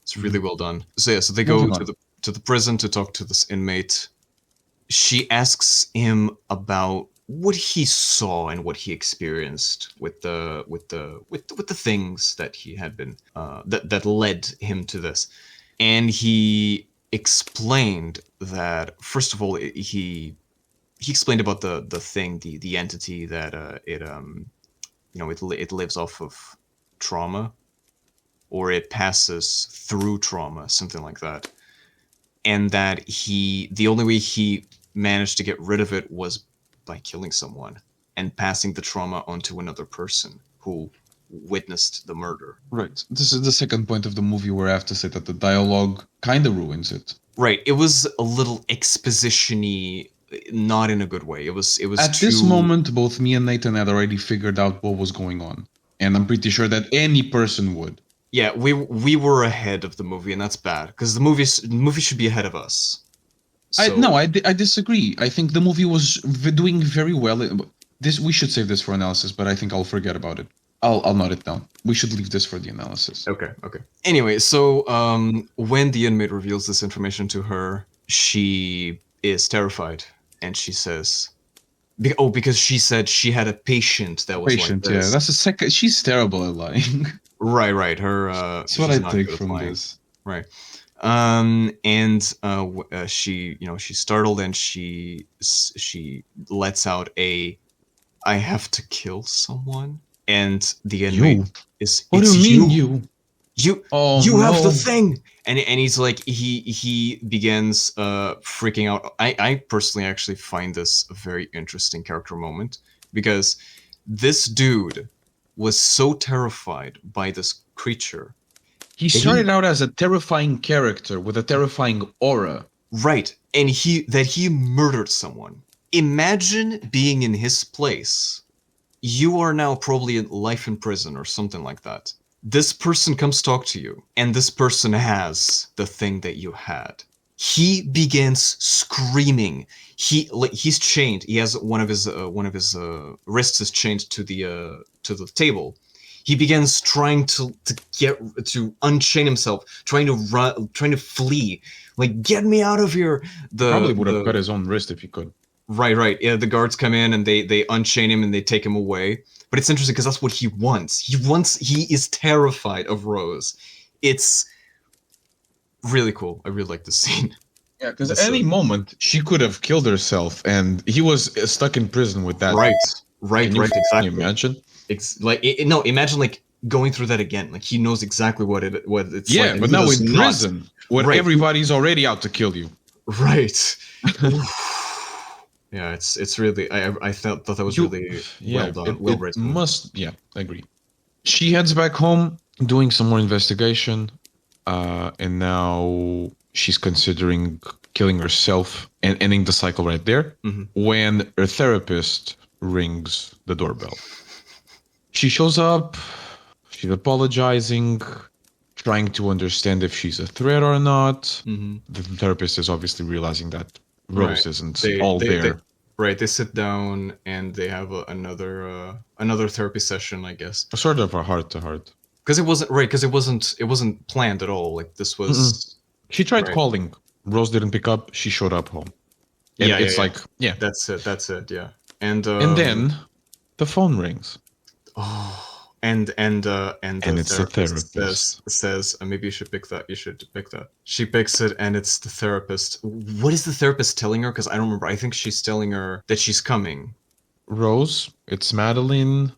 it's really well done. So they go to the prison to talk to this inmate. She asks him about what he saw and what he experienced with the things that he had been that led him to this, and he explained that first of all he explained about the thing, the entity that it lives off of trauma, or it passes through trauma, something like that, and that the only way he managed to get rid of it was by killing someone and passing the trauma onto another person who witnessed the murder. Right. This is the second point of the movie where I have to say that the dialogue kind of ruins it. Right. It was a little exposition-y, not in a good way. It was At this moment, both me and Nathan had already figured out what was going on, and I'm pretty sure that any person would. Yeah, we were ahead of the movie, and that's bad because the movie should be ahead of us. So, I disagree. I think the movie was doing very well. We should save this for analysis, but I think I'll forget about it. I'll note it down. We should leave this for the analysis. Okay. Anyway, so when the inmate reveals this information to her, she is terrified, and she says, because she said she had a patient that was like this. Yeah, that's a second. She's terrible at lying. Right. Her. That's what I take from this. Right. And she's startled, and she lets out I have to kill someone, and the inmate is. What do you mean you? You have the thing, and he's like he begins freaking out. I personally actually find this a very interesting character moment, because this dude was so terrified by this creature. He started out as a terrifying character with a terrifying aura. Right, and he murdered someone. Imagine being in his place. You are now probably in life in prison or something like that. This person comes talk to you, and this person has the thing that you had. He begins screaming. He's chained. He has one of his wrists is chained to the table. He begins trying to unchain himself, trying to run, trying to flee. Like, get me out of here! Probably would have cut his own wrist if he could. Right. Yeah, the guards come in and they unchain him and they take him away. But it's interesting because that's what he wants. He is terrified of Rose. It's really cool. I really like this scene. Yeah, because at any moment she could have killed herself, and he was stuck in prison with that. Right. Exactly. Can you imagine? It's like no. Imagine like going through that again. Like he knows exactly what it's like. Yeah, but now in prison, where everybody's already out to kill you. Right. Yeah, it's really. I thought that was really well done. Well written. I agree. She heads back home, doing some more investigation, and now she's considering killing herself and ending the cycle right there. Mm-hmm. When her therapist rings the doorbell. She shows up, she's apologizing, trying to understand if she's a threat or not. Mm-hmm. The therapist is obviously realizing that Rose Right. isn't They all they there. right. They sit down and they have another therapy session, I guess. Sort of a heart to heart. Because it wasn't right. Because it wasn't planned at all. Like this Mm-mm. was She tried right. calling. Rose didn't pick up. She showed up home. And Yeah, yeah, it's yeah. like, yeah. That's it. That's it. Yeah. And And then the phone rings. oh, and And the it's the therapist therapist. says maybe you should pick that. You should pick that. She picks it, and it's the therapist. What is the therapist telling her? Because I don't remember. I think she's telling her that she's coming. Rose, it's Madeline.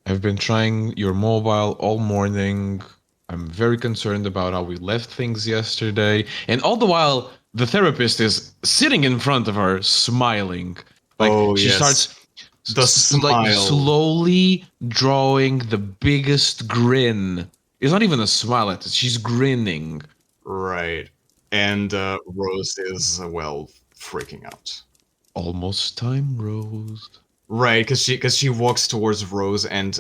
I've been trying your mobile all morning. I'm very concerned about how we left things yesterday. And all the while, the therapist is sitting in front of her, smiling. Like Oh she yes, starts the like smile. slowly drawing the biggest grin. It's not even a smile at it. She's grinning. Right. And Rose is well freaking out. Almost time, Rose. Right, because she walks towards Rose and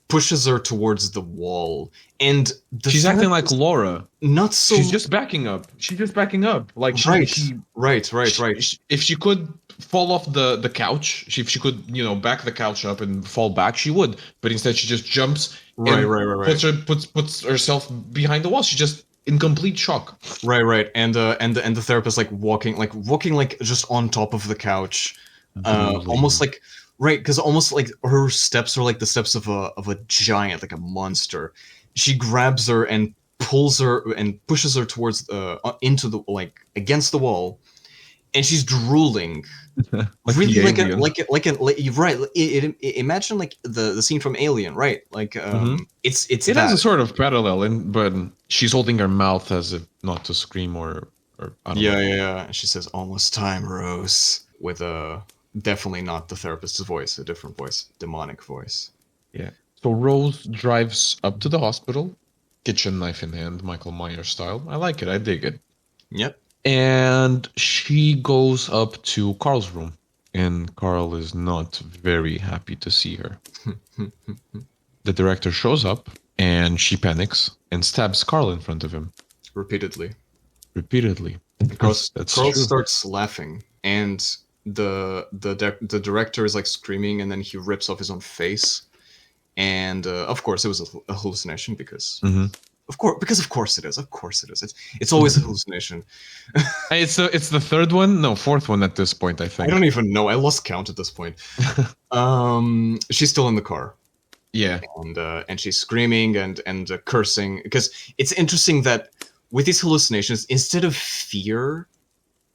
pushes her towards the wall, and the She's acting like therapist Laura. not She's so just backing up. She's just backing up. Like right, right. if she could fall off the couch, if she could, back the couch up and fall back, she would. But instead, she just jumps Right, and right, right, right. puts herself behind the wall. She's just in complete shock. Right, right. And the therapist like walking like just on top of the couch, almost Drooling. like right, because almost like her steps are like the steps of a giant, like a monster. She grabs her and pulls her and pushes her towards into the like against the wall, and she's drooling Like really the alien. you're right. Imagine like the scene from Alien, right? Like Hmm. it's It has a that. sort of parallel, but she's holding her mouth as if not to scream or I don't Yeah, know. yeah, yeah. And she says, "Almost time, Rose," with a definitely not the therapist's voice, a different voice, demonic voice. Yeah. So Rose drives up to the hospital, kitchen knife in hand, Michael Myers style. I like it. I dig it. Yep. And she goes up to Carl's room, and Carl is not very happy to see her. The director shows up, and she panics and stabs Carl in front of him Repeatedly. repeatedly. Carl, That's Carl true. starts laughing, and the director is like screaming, and then he rips off his own face. And of course, it was a hallucination because Hmm. of course it is. Of course it is. It's always a hallucination. It's the third one, no, fourth one at this point, I I think. don't even know. I lost count at this point. She's still in the car, Yeah, and she's screaming and cursing because it's interesting that with these hallucinations, instead of fear,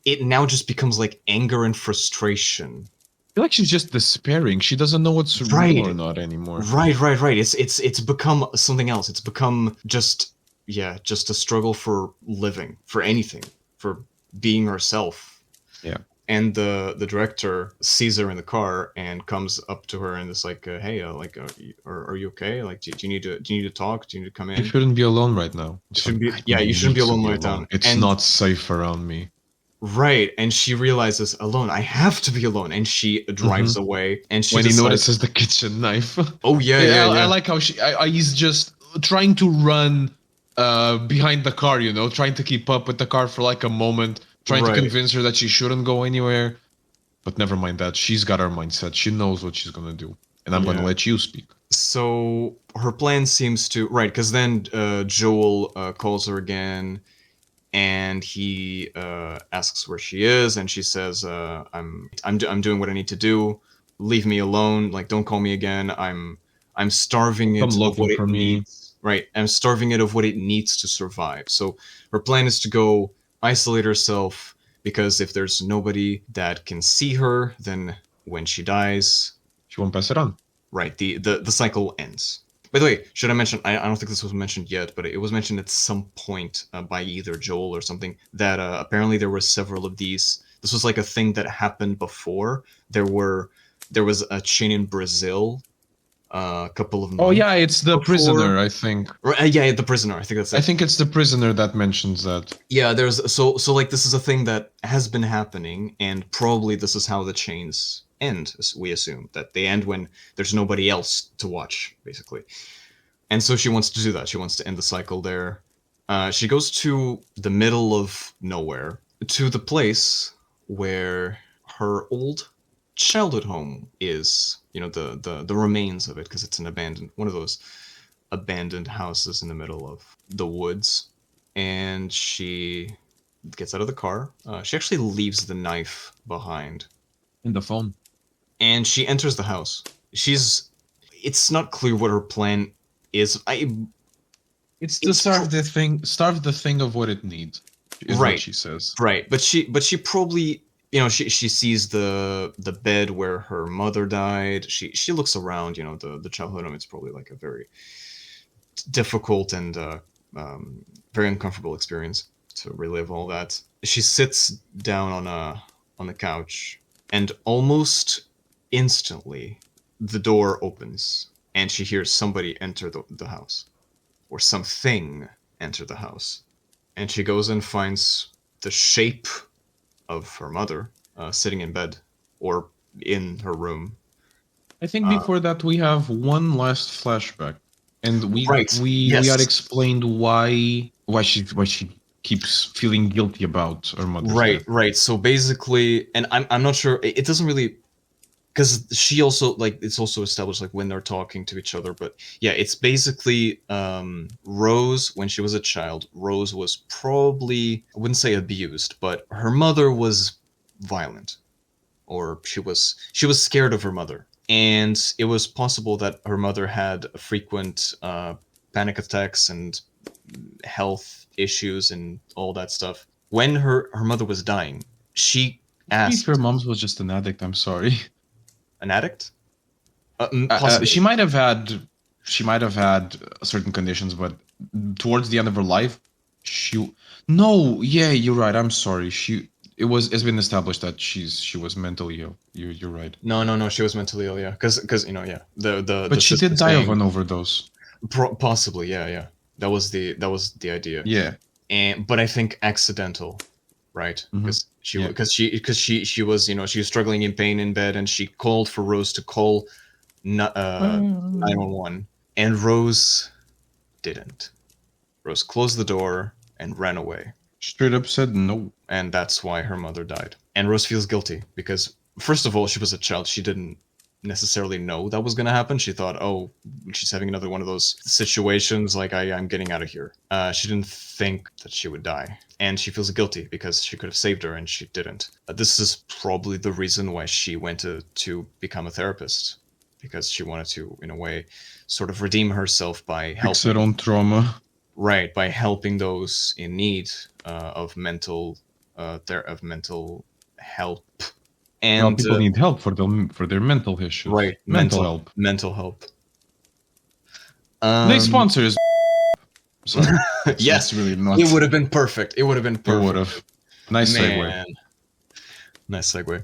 it now just becomes like anger and frustration. I feel like she's just despairing. She doesn't know what's real or Right, not anymore. right. It's become something else. It's become just a struggle for living, for anything, for being herself. Yeah. And the director sees her in the car and comes up to her and is like, "Hey, are you okay? Like, do you need to talk? Do you need to come You in? shouldn't be alone right now. You It's like, shouldn't be. I Yeah, don't you shouldn't need be to alone be right down." alone. It's And not safe around me. right, and she realizes alone. I have to be alone, and she Hmm. drives away. And she When he decides, notices the kitchen knife. "Oh yeah, Yeah, yeah, I yeah, like how he's just trying to run behind the car, trying to keep up with the car for like a moment, trying to right, convince her that she shouldn't go anywhere. But never mind that. She's got her mindset. She knows what she's gonna do. And I'm gonna yeah." let you speak. So her plan seems to right because then Joel calls her again, and he asks where she is, and she says, I'm doing what I need to do. Leave me alone. Like, don't call me again. I'm starving Come it of looking what it for me. needs. Right, I'm starving it of what it needs to survive. So her plan is to go isolate herself because if there's nobody that can see her, then when she dies, She won't pass it on. right, the cycle ends. By the way, should I mention? I don't think this was mentioned yet, but it was mentioned at some point by either Joel or something that apparently there were several of these. This was like a thing that happened before. There was a chain in Brazil a couple of Oh months yeah, it's the before. prisoner, I think. Yeah, the prisoner. I think that's I it. think it's the prisoner that mentions that. Yeah, there's so like this is a thing that has been happening, and probably this is how the chains end. We assume that they end when there's nobody else to watch, basically. And so she wants to do that. She wants to end the cycle there. She goes to the middle of nowhere, to the place where her old childhood home is. You know, the remains of it, because it's an abandoned one of those abandoned houses in the middle of the woods. And she gets out of the car. She actually leaves the knife behind, In the phone. and she enters the house. She's. It's not clear what her plan is. It's to starve the thing of what it needs, is what Right, she says. right. But she probably, she sees the bed where her mother died. She looks around. The childhood home. It's probably like a very difficult and very uncomfortable experience to relive all that. She sits down on the couch, and almost instantly the door opens, and she hears somebody enter the house, or something enter the house. And she goes and finds the shape of her mother sitting in bed, or in her room. I think Uh, before that we have one last flashback, and we right. we we are Yes. explained why she keeps feeling guilty about her mother's Right. death. Right. So basically, and I'm not sure. It doesn't really, because she also, like, it's also established like when they're talking to each other. But yeah, it's basically Rose. When she was a child, Rose was probably, I wouldn't say abused, but her mother was violent, or she was scared of her mother, and it was possible that her mother had frequent panic attacks and health issues and all that stuff. When her mother was dying, she If her asked. mom's was just an addict, I'm sorry. An addict? Possibly. She might have had certain conditions, but towards the end of her life, she. No, yeah, you're right. I'm sorry. It's been established that she was mentally ill. You're right. No, no, no. She was mentally ill. Yeah, because yeah. The But she sister did die of saying an overdose. possibly. Yeah, yeah. That was the idea. Yeah. But I think accidental, right? Hmm. Because she Yeah. because she because she was, she was struggling in pain in bed, and she called for Rose to call 911, and Rose didn't. Rose closed the door and ran away, Straight up said no. and that's why her mother died. And Rose feels guilty because, first of all, she was a child. She didn't necessarily know that was going to happen. She thought, oh, she's having another one of those situations, like, I'm getting out of here. She didn't think that she would die. And she feels guilty because she could have saved her, and she didn't. This is probably the reason why she went to become a therapist, because she wanted to, in a way, sort of redeem herself by Fix helping. her own trauma. Right, by helping those in need of mental help. Well, And people need help for their mental issues. right, Mental help. mental help. They sponsor is. Sorry. Yes, It's really not. it would have been perfect. It would have been It perfect. would have. Nice segue. Man. Nice segue.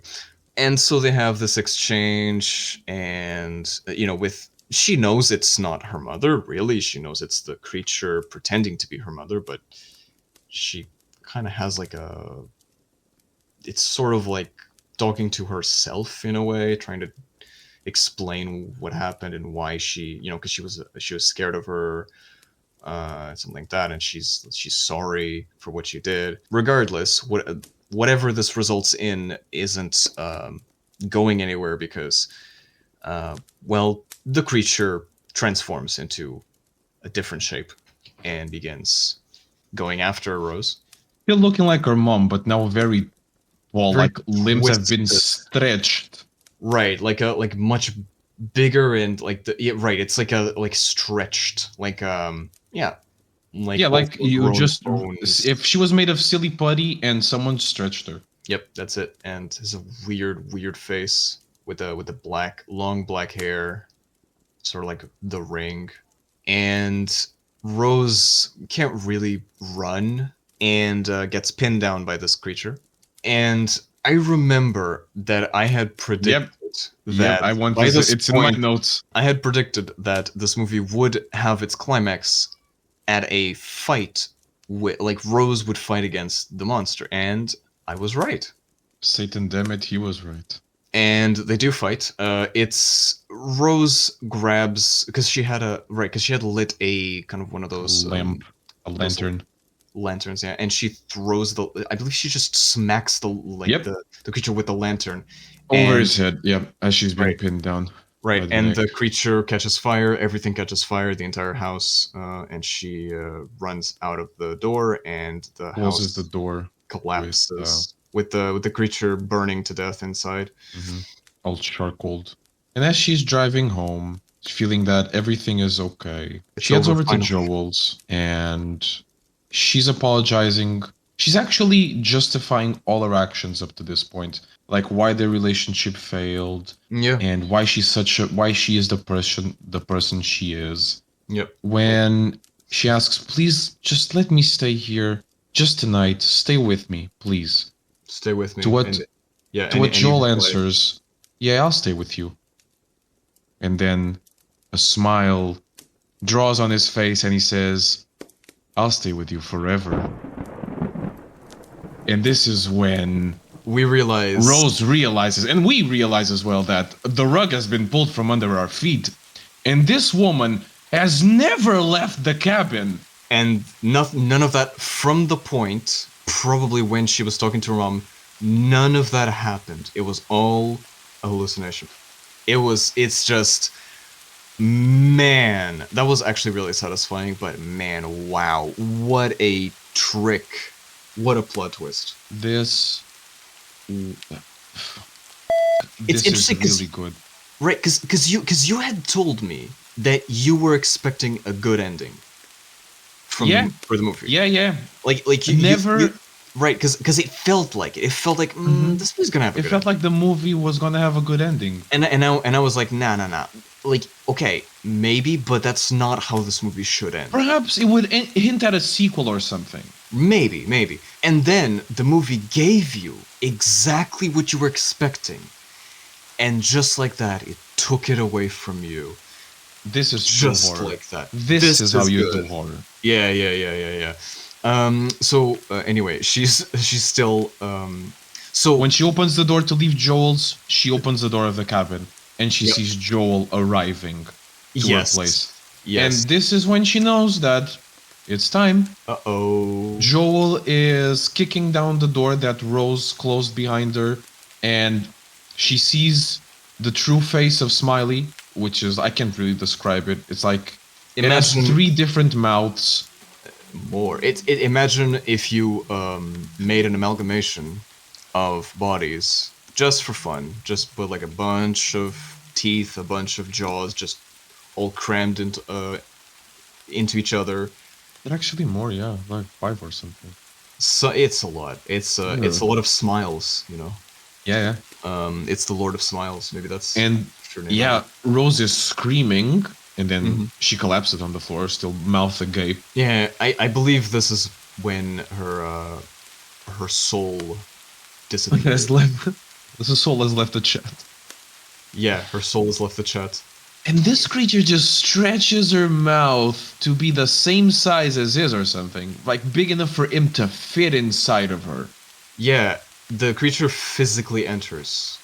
And so they have this exchange, and with, she knows it's not her mother, really. She knows it's the creature pretending to be her mother, but she kind of has like it's sort of like talking to herself in a way, trying to explain what happened and why she, because she was scared of her, something like that, and she's sorry for what she did. Regardless, whatever this results in isn't going anywhere, because the creature transforms into a different shape and begins going after Rose. Still looking like her mom, but now very tall. Very Like limbs have been twisted. stretched. Right, like much bigger, and like right, it's like stretched, like yeah, Yeah, like you overgrown just. bones. If she was made of silly putty and someone stretched her. Yep, that's it. And has a weird face with a long black hair, sort of like the Ring. And Rose can't really run, and gets pinned down by this creature. And I remember that I had predicted that I want by this. this It's point, in my notes. I had predicted that this movie would have its climax at a fight like Rose would fight against the monster, and I was right. Satan, damn it, he was right. And they do fight. It's Rose grabs, because she had lit a kind of one of those Lamp, a lantern. Lanterns, yeah, and she throws the. I believe she just smacks Yep. the creature with the lantern, Over and his head. Yep. As she's being right, pinned down right, by the and neck. the creature catches fire. Everything catches fire, the entire house, and she runs out of the door, and the Closes the house door with collapses with the creature burning to death inside. mhm, all charcoaled. And as she's driving home, feeling that everything is okay, It's she heads over over to finally. Joel's and she's apologizing. She's actually justifying all her actions up to this point, like why their relationship failed Yeah. and why she is the person she is. Yep. When she asks, "Please just let me stay here just tonight. Stay with me, please." Stay with To me, what and yeah, to what and he Joel replies, answers, "Yeah, I'll stay with you." And then a smile draws on his face and he says, "I'll stay with you forever." And this is when we realize, Rose realizes, and we realize as well, that the rug has been pulled from under our feet. And this woman has never left the cabin. and none of that from the point, probably when she was talking to her mom, none of that happened. It was all a hallucination. It's just, man, that was actually really satisfying, but man, wow, what a trick. What a plot twist. This It's this is interesting really because, good. right, because you had told me that you were expecting a good ending Yeah, for the movie. yeah. Like you Never. right, because it felt like, Mhm. this movie's gonna have a It good felt ending. like the movie was gonna have a good ending. And I was like, nah. Like, okay, maybe, but that's not how this movie should end. Perhaps it would hint at a sequel or something. Maybe. And then the movie gave you exactly what you were expecting. And just like that, it took it away from you. This is true Just horror. like that. This This is how is you good. do horror. Yeah. So anyway, she's still so When she opens the door to leave Joel's, she opens the door of the cabin and she yep. sees Joel arriving to her place. Yes. Yes. And this is when she knows that it's time. Uh-oh. Joel is kicking down the door that Rose closed behind her, and she sees the true face of Smiley, which is, I can't really describe it. It's like it has Imagine three different mouths. more. Imagine if you made an amalgamation of bodies just for fun, just put like a bunch of teeth, a bunch of jaws, just all crammed into each other. But actually more, yeah, like five or something. So it's a lot. It's a lot of smiles, you know. Yeah. It's the Lord of Smiles. Maybe that's And her name. yeah, Rose is screaming, and then Mm-hmm. she collapses on the floor, still mouth agape. Yeah, I believe this is when her soul disappeared. Has left. The soul has left the chat. Yeah, her soul has left the chat. And this creature just stretches her mouth to be the same size as his or something, like big enough for him to fit inside of her. Yeah, the creature physically enters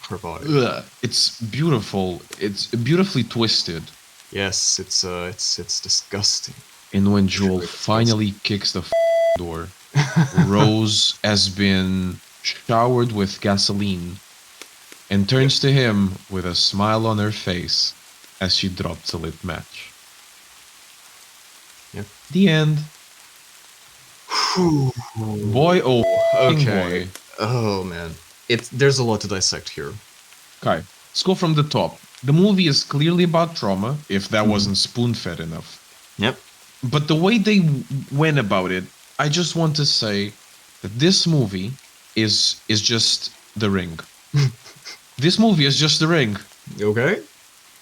her body. Ugh. It's beautiful. It's beautifully twisted. Yes, it's disgusting. And when It's Joel really finally kicks the door, Rose has been showered with gasoline and turns to him with a smile on her face as she drops a lit match. Yep. The end. Whew. Boy, oh Okay. boy. Oh man, there's a lot to dissect here. Okay, let's go from the top. The movie is clearly about trauma, if that Mhm. wasn't spoon-fed enough. Yep. But the way they went about it, I just want to say that this movie is just The Ring. This movie is just The Ring. Okay.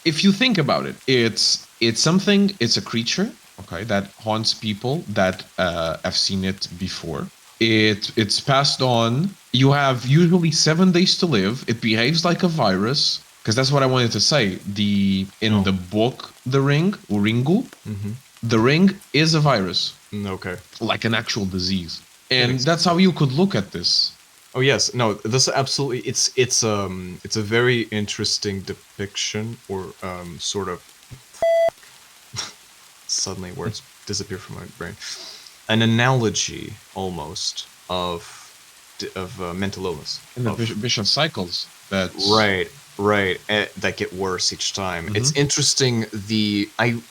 If you think about it, it's a creature, okay, that haunts people that have seen it before. It's passed on. You have usually 7 days to live. It behaves like a virus, because that's what I wanted to say. In the book, The Ring, Ringu, Mm-hmm. the ring is a virus, Okay. like an actual disease, That and makes that's how you could look at this. Oh yes, no, this absolutely it's a very interesting depiction or sort of suddenly words disappear from my brain. an analogy almost of mental illness. And the Of vicious cycles. That's. right, right, that get worse each time. Mhm. It's interesting.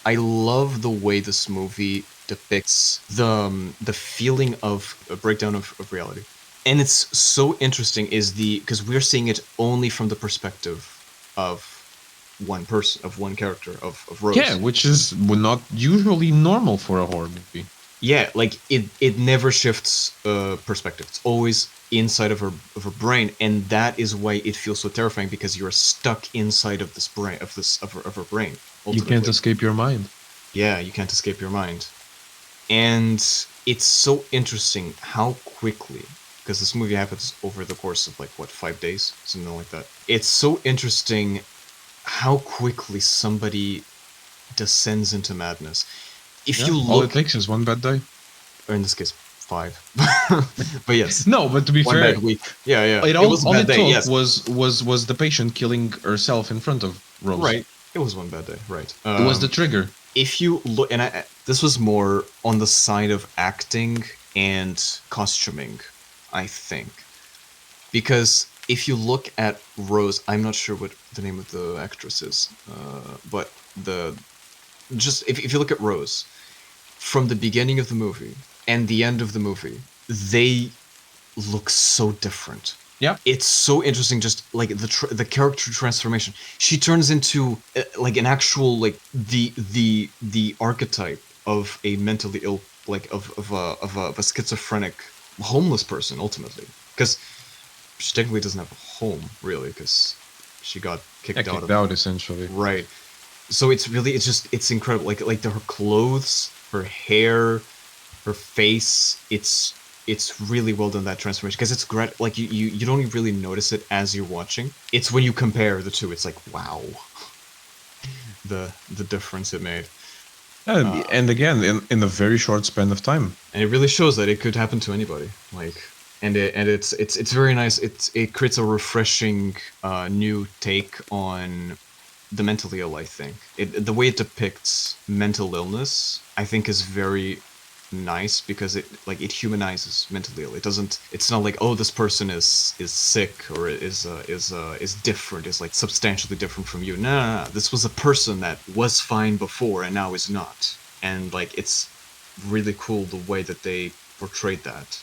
I love the way this movie depicts the feeling of a breakdown of reality, and it's so interesting is the because we're seeing it only from the perspective of one person, of one character, of Yeah, Rose. which is not usually normal for a horror movie. Yeah, like it never shifts perspective. It's always inside of her brain, and that is why it feels so terrifying because you're stuck inside of this brain of her brain. You can't Ultimately, escape your mind. yeah, you can't escape your mind, and it's so interesting how quickly, because this movie happens over the course of like what 5 days, something like that. It's so interesting how quickly somebody descends into madness. If Yeah, you all it look, takes is one bad day. or in this case, five, but yes, No, but to be one fair, bad week. Yeah, yeah. it It was a all bad it day. took Yes, was the patient killing herself in front of Rose. right. It was one bad day. Right. It was the trigger. If you look, and this was more on the side of acting and costuming, I think, because if you look at Rose, I'm not sure what the name of the actress is, but the just if you look at Rose from the beginning of the movie and the end of the movie, they look so different. Yeah. It's so interesting, just like the character transformation. She turns into like an actual like the archetype of a mentally ill, like of a schizophrenic homeless person ultimately, because she technically doesn't have a home really because she got Yeah, kicked out kicked of out essentially. right. So it's incredible. Like her clothes, her hair, her face. It's really well done, that transformation, because it's great. Like you don't really notice it as you're watching. It's when you compare the two, it's like wow, the difference it made. And again, in a very short span of time. And it really shows that it could happen to anybody. Like, it's very nice. It creates a refreshing new take on the mentally ill. I think the way it depicts mental illness, I think, is very nice because it humanizes mentally ill. It doesn't. It's not like, oh, this person is sick or is different. Is like substantially different from you. No, no, no. This was a person that was fine before and now is not. And like it's really cool the way that they portrayed that,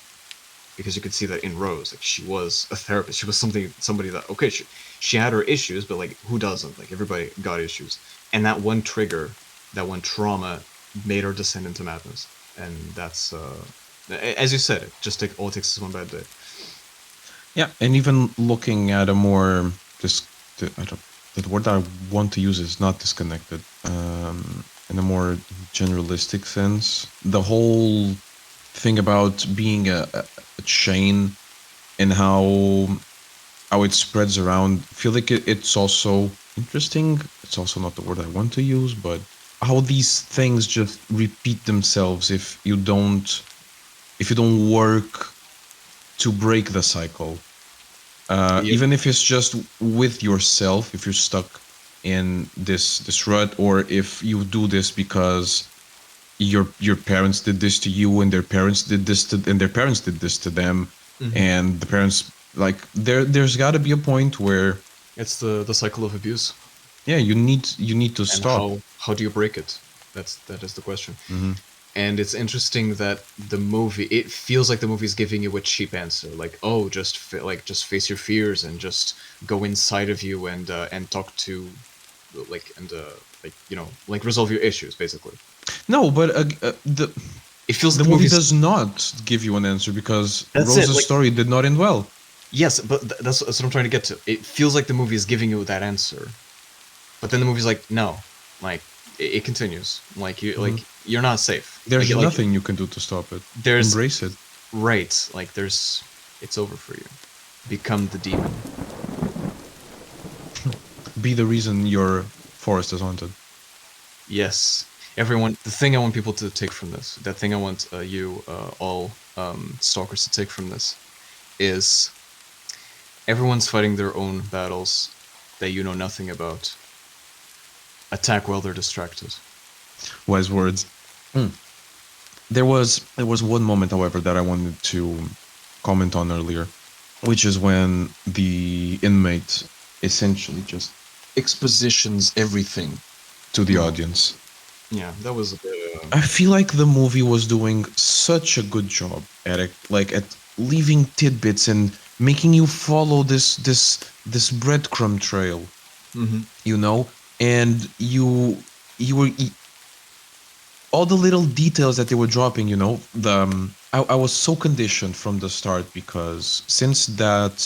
because you could see that in Rose. Like she was a therapist. She was somebody that, okay, she had her issues, but like who doesn't? Like everybody got issues. And that one trigger, that one trauma, made her descend into madness. And that's as you said, it just all it takes is one bad day. Yeah, and even looking at a more I don't, the word I want to use is not disconnected. In a more generalistic sense, the whole thing about being a chain and how it spreads around. I feel like it's also interesting. It's also not the word I want to use, but how these things just repeat themselves if you don't work to break the cycle. Yep. Even if it's just with yourself, if you're stuck in this rut, or if you do this because your parents did this to you, and their parents did this to, and their parents did this to them, Mm-hmm. and the parents, like, there's got to be a point where, It's the cycle of abuse. yeah, you need to And stop. how do you break it? That is the question. Hmm. And it's interesting that the movie, it feels like the movie is giving you a cheap answer, like, oh, just face your fears and just go inside of you and talk to, like, and like, like resolve your issues basically. No, but the It feels the like the movie movie's, does not give you an answer because that's it, Rose's like, story did not end well. yes, but that's what I'm trying to get to. It feels like the movie is giving you that answer, but then the movie's like, no, like it continues, like Mhm. you're not safe, There's like nothing you can do to stop it. there's Embrace it. right, like it's over for you. Become the demon. Be the reason your forest is haunted. Yes, everyone. The thing I want people to take from this, that thing I want you all stalkers to take from this, is everyone's fighting their own battles that you know nothing about. Attack while they're distracted. Wise words. There was one moment, however, that I wanted to comment on earlier, which is when the inmate essentially just expositions everything to the No. audience. Yeah, that was a bit. I feel like the movie was doing such a good job at it, like at leaving tidbits and making you follow this breadcrumb trail, Mm-hmm. you know, and you were all the little details that they were dropping, I was so conditioned from the start because since that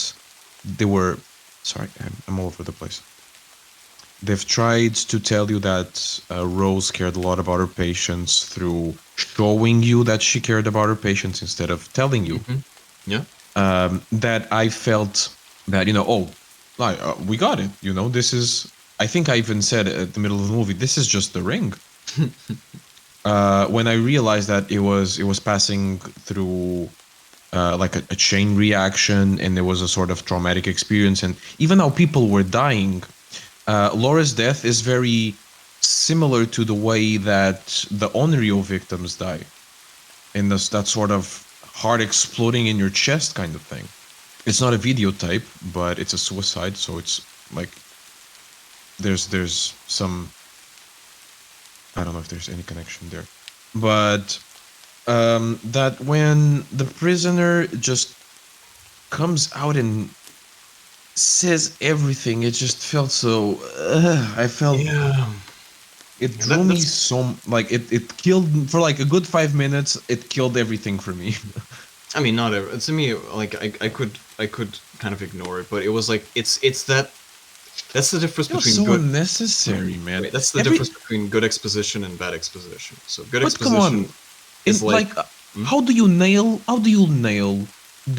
they were sorry, I'm all over the place. They've tried to tell you that Rose cared a lot about her patients through showing you that she cared about her patients instead of telling you. Mm-hmm. Yeah. That I felt that, we got it. This is, I think I even said at the middle of the movie, this is just the ring. When I realized that it was passing through like a chain reaction, and there was a sort of traumatic experience, and even how people were dying. Laura's death is very similar to the way that the Onryo victims die, in this that sort of heart exploding in your chest kind of thing. It's not a videotype, but it's a suicide, so it's like there's some, I don't know if there's any connection there, but that when the prisoner just comes out and says everything, it just felt so. I felt Yeah. it Yeah, drew me that's. so, like it killed for like a good 5 minutes. It killed everything for me. I mean, not ever. To me, like I could kind of ignore it, but it was like it's that. That's the difference It was between so good. unnecessary, man. Right, that's the difference Every between good exposition and bad exposition. So good But come exposition on, is in like. like, Hmm? how do you nail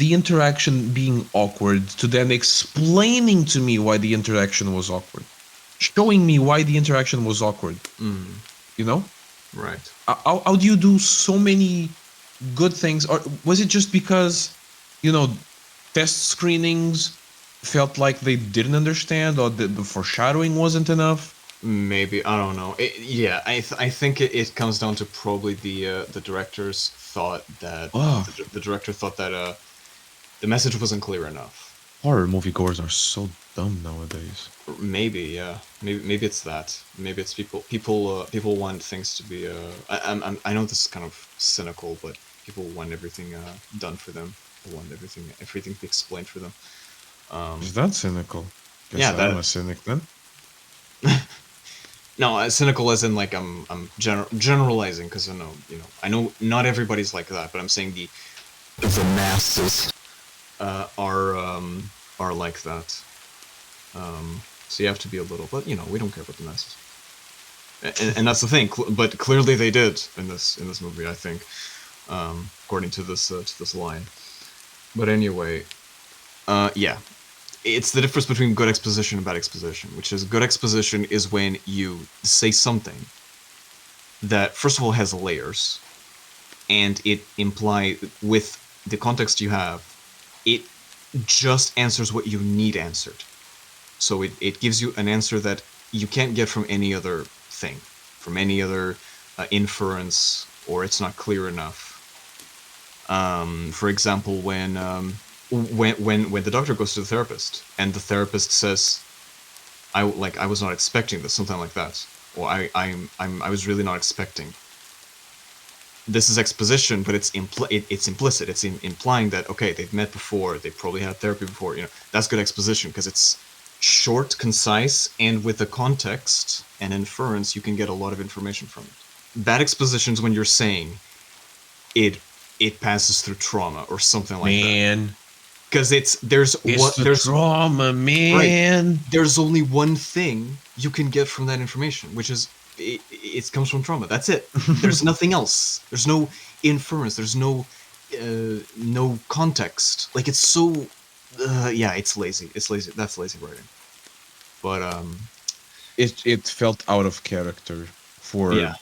the interaction being awkward to then explaining to me why the interaction was awkward, showing me why the interaction was awkward. Mm, You know, right. how do you do so many good things, or was it just because you know test screenings felt like they didn't understand, or the foreshadowing wasn't enough? Maybe I don't know. Yeah, I think it comes down to probably the directors thought that Oh, the director thought that the message wasn't clear enough. horror moviegoers are so dumb nowadays. Maybe, yeah. Maybe it's that. Maybe it's people want things to be. I know this is kind of cynical, but people want everything done for them. People want everything to be explained for them. Is that cynical? Guess Yeah, I'm that. a cynic then. No, cynical as in like generalizing because I know not everybody's like that, but I'm saying the masses are like that. So you have to be a little, but we don't care about the masses. And that's the thing. But clearly they did in this movie. I think, according to this line. But anyway, yeah, it's the difference between good exposition and bad exposition. Which is good exposition is when you say something that first of all has layers, and it imply with the context you have, it just answers what you need answered. So it gives you an answer that you can't get from any other thing, from any other inference, or it's not clear enough. For example, when the doctor goes to the therapist and the therapist says, I was not expecting this," something like that, or I was really not expecting. This is exposition, but it's implicit. It's implying that okay, they've met before, they probably had therapy before. That's good exposition because it's short, concise, and with the context and inference, you can get a lot of information from it. Bad exposition is when you're saying it it passes through trauma or something like that, Man, because it's the there's trauma, right. man. There's only one thing you can get from that information, which is it comes from trauma. That's it. There's nothing else. There's no inference. There's no context. Like it's so yeah, it's lazy. It's lazy. That's lazy writing. But It felt out of character for yeah,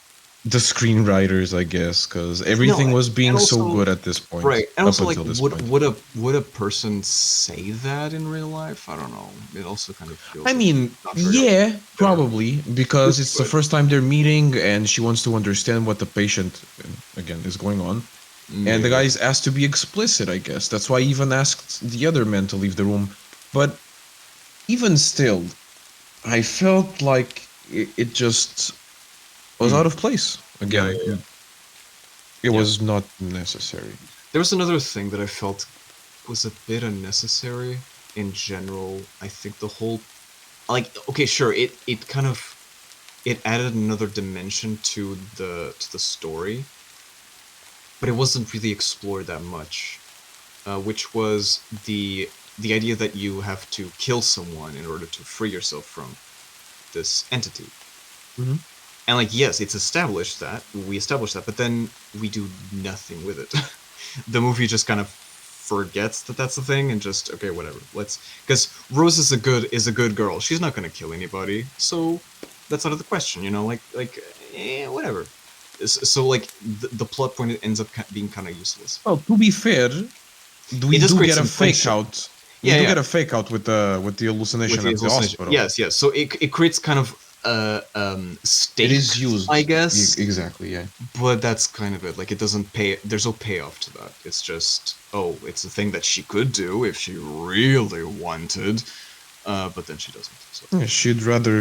the screenwriters, I guess, because everything No, was being and so also good at this point, right, and up also like until this would point. would a person say that in real life? I don't know. It also kind of I feels like mean, not very yeah, general. probably, because Which it's the would first time they're meeting and she wants to understand what the patient, again, is going on. And the maybe. guy is asked to be explicit, I guess. That's why he even asked the other men to leave the room. But even still, I felt like it just was Hmm. out of place. Yeah, Again, yeah, it yeah. was not necessary. There was another thing that I felt was a bit unnecessary in general. I think the whole like okay, sure, it kind of it added another dimension to the story, but it wasn't really explored that much. Which was the idea that you have to kill someone in order to free yourself from this entity. Hmm. And like, yes, it's established that we established that, but then we do nothing with it. The movie just kind of forgets that that's the thing and just okay, whatever. Let's because Rose is a good girl. She's not gonna kill anybody, so that's out of the question. You know, whatever. So like the plot point ends up being kind of useless. Well, to be fair, It we does do create get a some fake tension. out. We Yeah, do yeah. get a fake out with the With hallucination the at the hallucination. hospital. Yes, yes. So it creates kind of It is stakes, I used. guess, Exactly, yeah. but that's kind of it. Like it doesn't pay. There's no payoff to that. It's just oh, it's a thing that she could do if she really wanted, but then she doesn't. So Yeah, she'd rather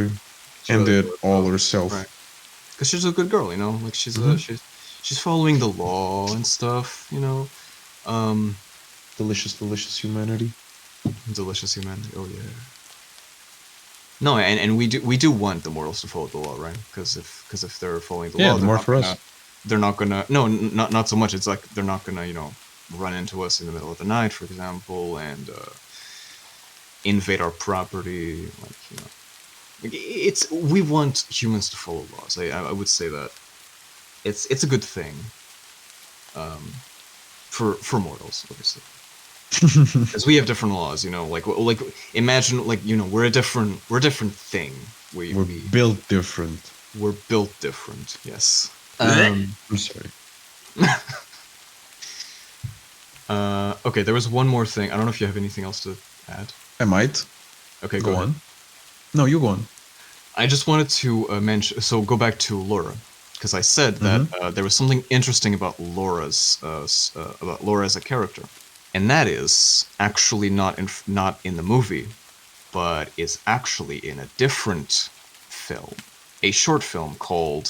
she'd end rather it kill all herself, right? herself. Because she's a good girl, you know. Like Hmm. she's following the law and stuff, you know. Um, Delicious, delicious humanity. delicious humanity. Oh yeah. No, and we do want the mortals to follow the law, right? Because if they're following the Yeah, law, the more for us. they're not gonna no not so much. It's like they're not gonna run into us in the middle of the night, for example, and invade our property. Like it's we want humans to follow laws. I would say that it's a good thing for mortals, obviously, because we have different laws. You know, like imagine like we're a different thing. We're built different. We're built different. Yes. Blech. I'm sorry. Okay, there was one more thing. I don't know if you have anything else to add. I might. Okay, go Go ahead. on. No, you go on. I just wanted to mention. So go back to Laura, because I said that Hmm. there was something interesting about about Laura as a character, and that is actually not in the movie, but is actually in a different film, a short film called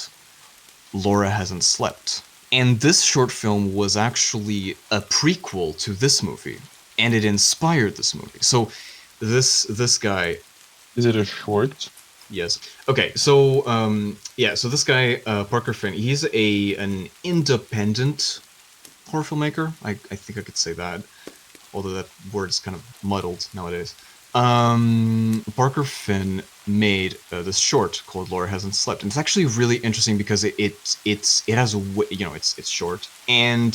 Laura Hasn't Slept. And this short film was actually a prequel to this movie, and it inspired this movie. So this guy, Is it a short? yes, okay. So yeah, so this guy Parker Finn, he's an independent horror filmmaker. I think I could say that, although that word is kind of muddled nowadays. Parker Finn made this short called "Laura Hasn't Slept," and it's actually really interesting because it has it's short, and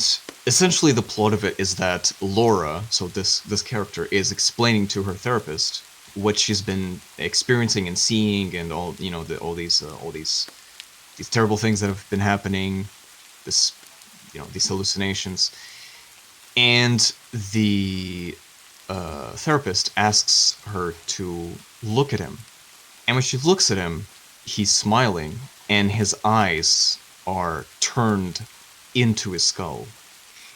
essentially the plot of it is that Laura, so this character, is explaining to her therapist what she's been experiencing and seeing, and all all these terrible things that have been happening, this these hallucinations, and the therapist asks her to look at him. And when she looks at him, he's smiling, and his eyes are turned into his skull.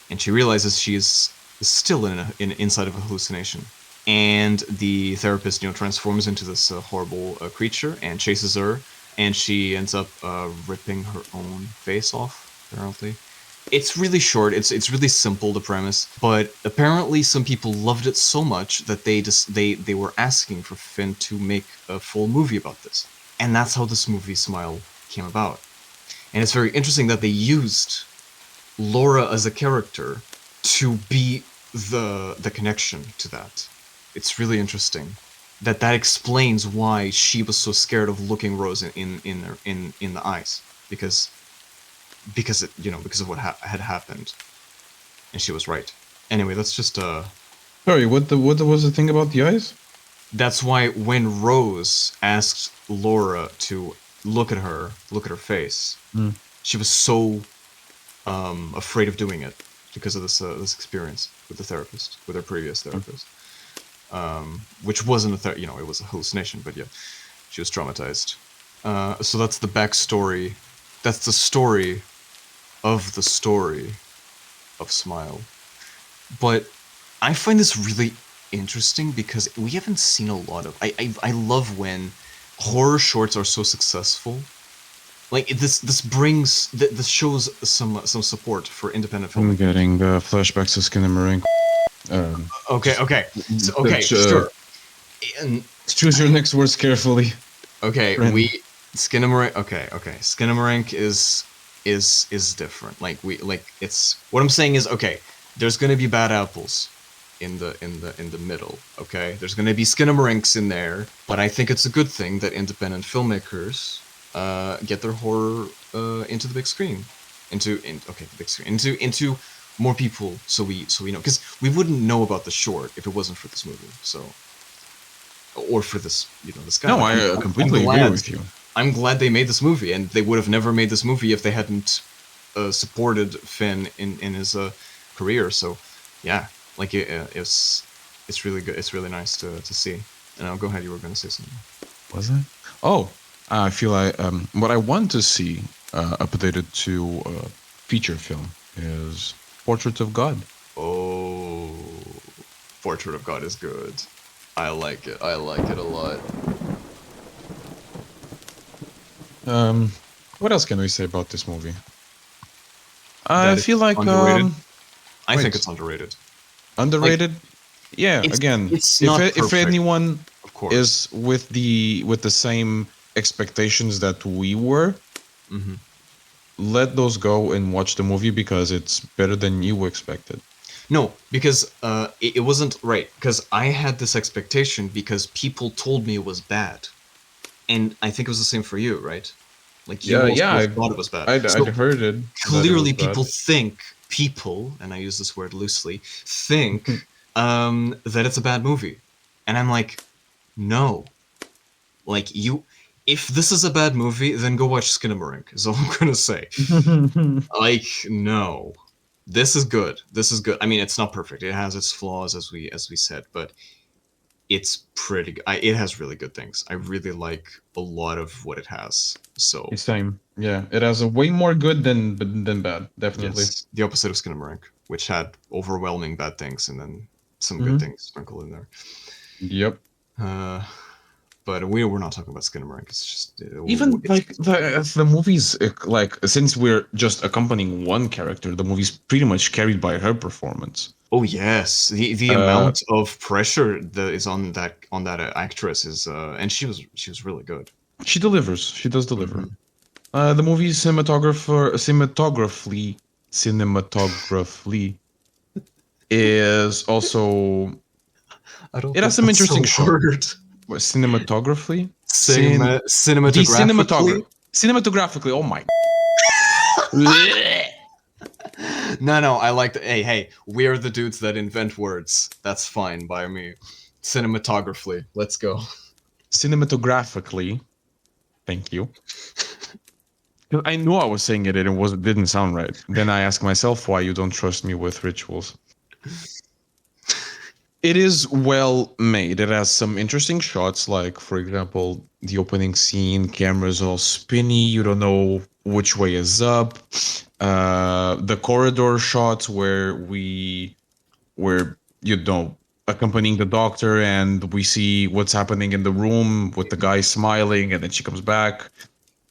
And she realizes she's still inside of a hallucination. And the therapist, transforms into this horrible creature and chases her, and she ends up ripping her own face off. Apparently, it's really short. It's really simple, the premise, but apparently some people loved it so much that they were asking for Finn to make a full movie about this, and that's how this movie Smile came about. And it's very interesting that they used Laura as a character to be the connection to that. It's really interesting that explains why she was so scared of looking Rose in the eyes, because because of what had happened, and she was right. Anyway, that's just Sorry, what was the thing about the eyes? that's why when Rose asked Laura to look at her face, Hmm. she was so afraid of doing it because of this experience with the therapist, with her previous therapist, which wasn't it was a hallucination, but yeah, she was traumatized. So that's the backstory. That's the story of the story of Smile. But I find this really interesting because we haven't seen a lot of. I love when horror shorts are so successful. Like this shows some support for independent I'm filmmaking. getting flashbacks to Skinamarink. Okay, so, okay, sure. And Choose your next words carefully. okay, Friend. Skinamarink. Okay, Skinamarink is different. It's what I'm saying is okay. There's gonna be bad apples in the middle. Okay, there's gonna be Skinamarink in there, but I think it's a good thing that independent filmmakers get their horror into the big screen, the big screen, into more people, so we know, because we wouldn't know about the short if it wasn't for this movie. So, or for this guy. No, I completely agree with you. I'm glad they made this movie, and they would have never made this movie if they hadn't supported Finn in his career. So, yeah, like it's really good. It's really nice to see. And I'll go ahead. You were going to say something. Was I? Oh, I feel like what I want to see updated to feature film is Portrait of God. Oh, Portrait of God is good. I like it. I like it a lot. What else can we say about this movie? That I feel like underrated. I think wait. it's underrated. Underrated. Yeah. It's- Again, it's not if perfect, anyone Of course. is with the same expectations that we were, Mhm. let those go and watch the movie because it's better than you expected. No, because it wasn't right. Because I had this expectation because people told me it was bad, and I think it was the same for you, right? Like you also thought it was bad. I'd heard it. Clearly, people, and I use this word loosely, think that it's a bad movie, and I'm like, no, like if this is a bad movie, then go watch Skinamarink. Is all I'm gonna say. Like, no, this is good. This is good. I mean, it's not perfect. It has its flaws, as we said, but it's pretty good. It has really good things. I really like a lot of what it has. So Same. Yeah, it has a way more good than bad. Definitely. yes, the opposite of Skinamarink, which had overwhelming bad things and then some good things sprinkled in there. Yep. But we're not talking about Skinamarink. It's just Even like the movies, like since we're just accompanying one character, the movie's pretty much carried by her performance. Oh yes, the amount of pressure that is on that actress is, and she was really good. She delivers. She does deliver. The movie's cinematographically is also. It has some interesting shots. Cinematographically? Cinematographically? Cinematographically, oh my. No, I like hey, we're the dudes that invent words. That's fine by me. Cinematographically, let's go. Cinematographically, thank you. I knew I was saying it and it didn't sound right. Then I ask myself why you don't trust me with rituals. It is well made. It has some interesting shots, like, for example, the opening scene, camera's all spinny, you don't know which way is up. The corridor shots where accompanying the doctor and we see what's happening in the room with the guy smiling and then she comes back.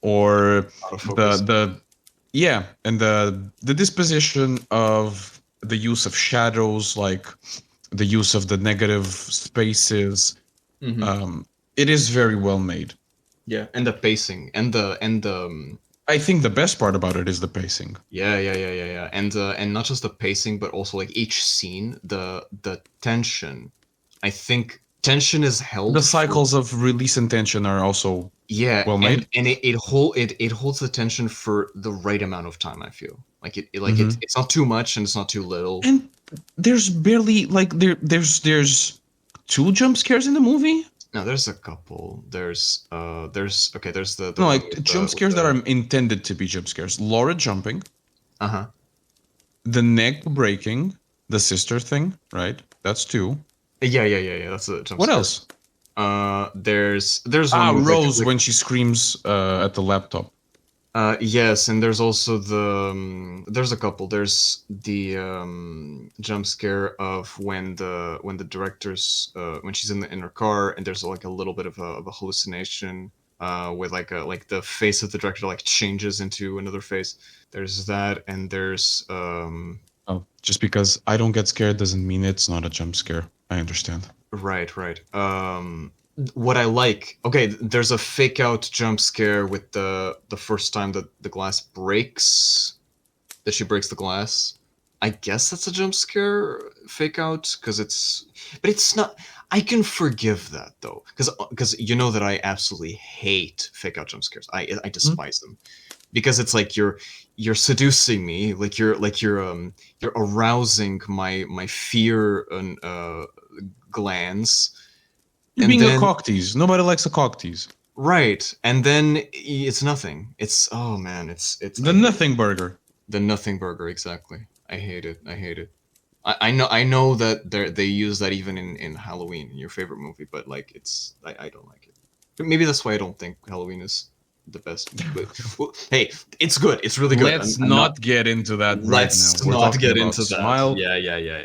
Or the disposition of the use of shadows, like the use of the negative spaces. It is very well made. Yeah, and the pacing and the I think the best part about it is the pacing. Yeah. And not just the pacing, but also like each scene, the tension. I think tension is held. The cycles of release and tension are also well made, and it holds the tension for the right amount of time. I feel like it's not too much and it's not too little. And there's barely like there's 2 jump scares in the movie. No, there's a couple. There's okay. There's the No, one like with jump the scares that are intended to be jump scares. Laura jumping, uh-huh. the neck breaking, the sister thing, right? That's two. Yeah. That's a jump What scare. else? There's Ah, one with Rose when she screams at the laptop. yes, and there's also there's a couple. There's the jump scare of when the director's when she's in her car and there's like a little bit of a hallucination with like the face of the director like changes into another face. There's that, and there's Oh, just because I don't get scared doesn't mean it's not a jump scare. I understand. right. What I like, okay, there's a fake out jump scare with the first time that the glass breaks, that she breaks the glass. I guess that's a jump scare fake out because but it's not. I can forgive that though, because you know that I absolutely hate fake out jump scares. I Hmm? despise them because it's like you're seducing me, like you're arousing my fear and glands, You're and being a then cock tease. Nobody likes a cock tease. right, and then it's nothing. It's oh man, it's The I hate it. nothing burger. The nothing burger, exactly. I hate it. I hate it. I know that they use that even in Halloween, in your favorite movie, but like I don't like it. But maybe that's why I don't think Halloween is the best. But well, hey, it's good. It's really good. Let's I'm not. not get into that right now. Let's We're not talking get about into that. Smile. Yeah.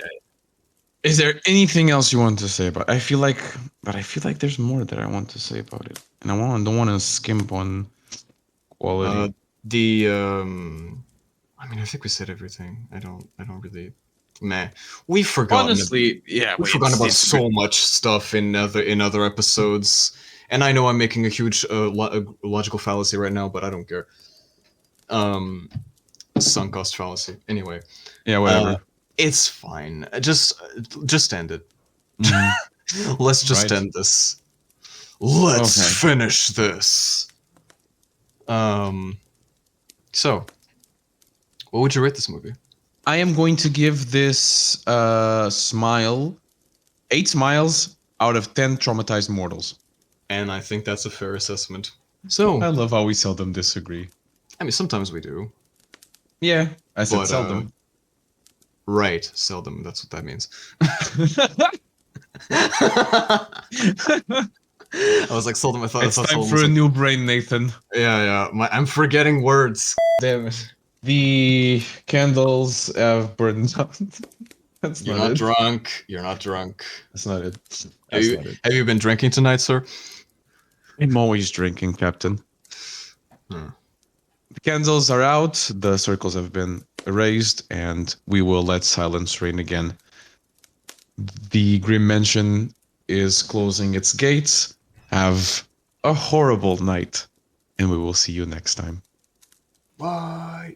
Is there anything else you want to say about? I feel like there's more that I want to say about it, and don't want to skimp on Uh, quality. the I mean, I think we said everything. I don't really. Meh. We've forgotten. Honestly, yeah, We've well, forgotten about it's so much stuff in other episodes, and I know I'm making a huge logical fallacy right now, but I don't care. Um, Sunk cost fallacy. Anyway, yeah, uh, whatever. it's fine. Just end it. Hmm. Let's just Right. end this. Let's Okay. finish this. Um, so what would you rate this movie? I am going to give this Smile 8 smiles out of 10 traumatized mortals. And I think that's a fair assessment. I So, love how we seldom disagree. I mean, sometimes we do, Yeah, I said but seldom. right, seldom. That's what that means. I was like, seldom. I It's thought time seldom for was a like, new brain, Nathan. yeah. I'm forgetting words. Damn it. The candles have burned out. That's You're not not it. drunk. You're not drunk. That's not it. Have That's you not it. have you been drinking tonight, sir? I'm always drinking, Captain. Hmm. The candles are out, the circles have been erased, and we will let silence reign again. The Grymm Mansion is closing its gates. Have a horrible night, and we will see you next time. Bye.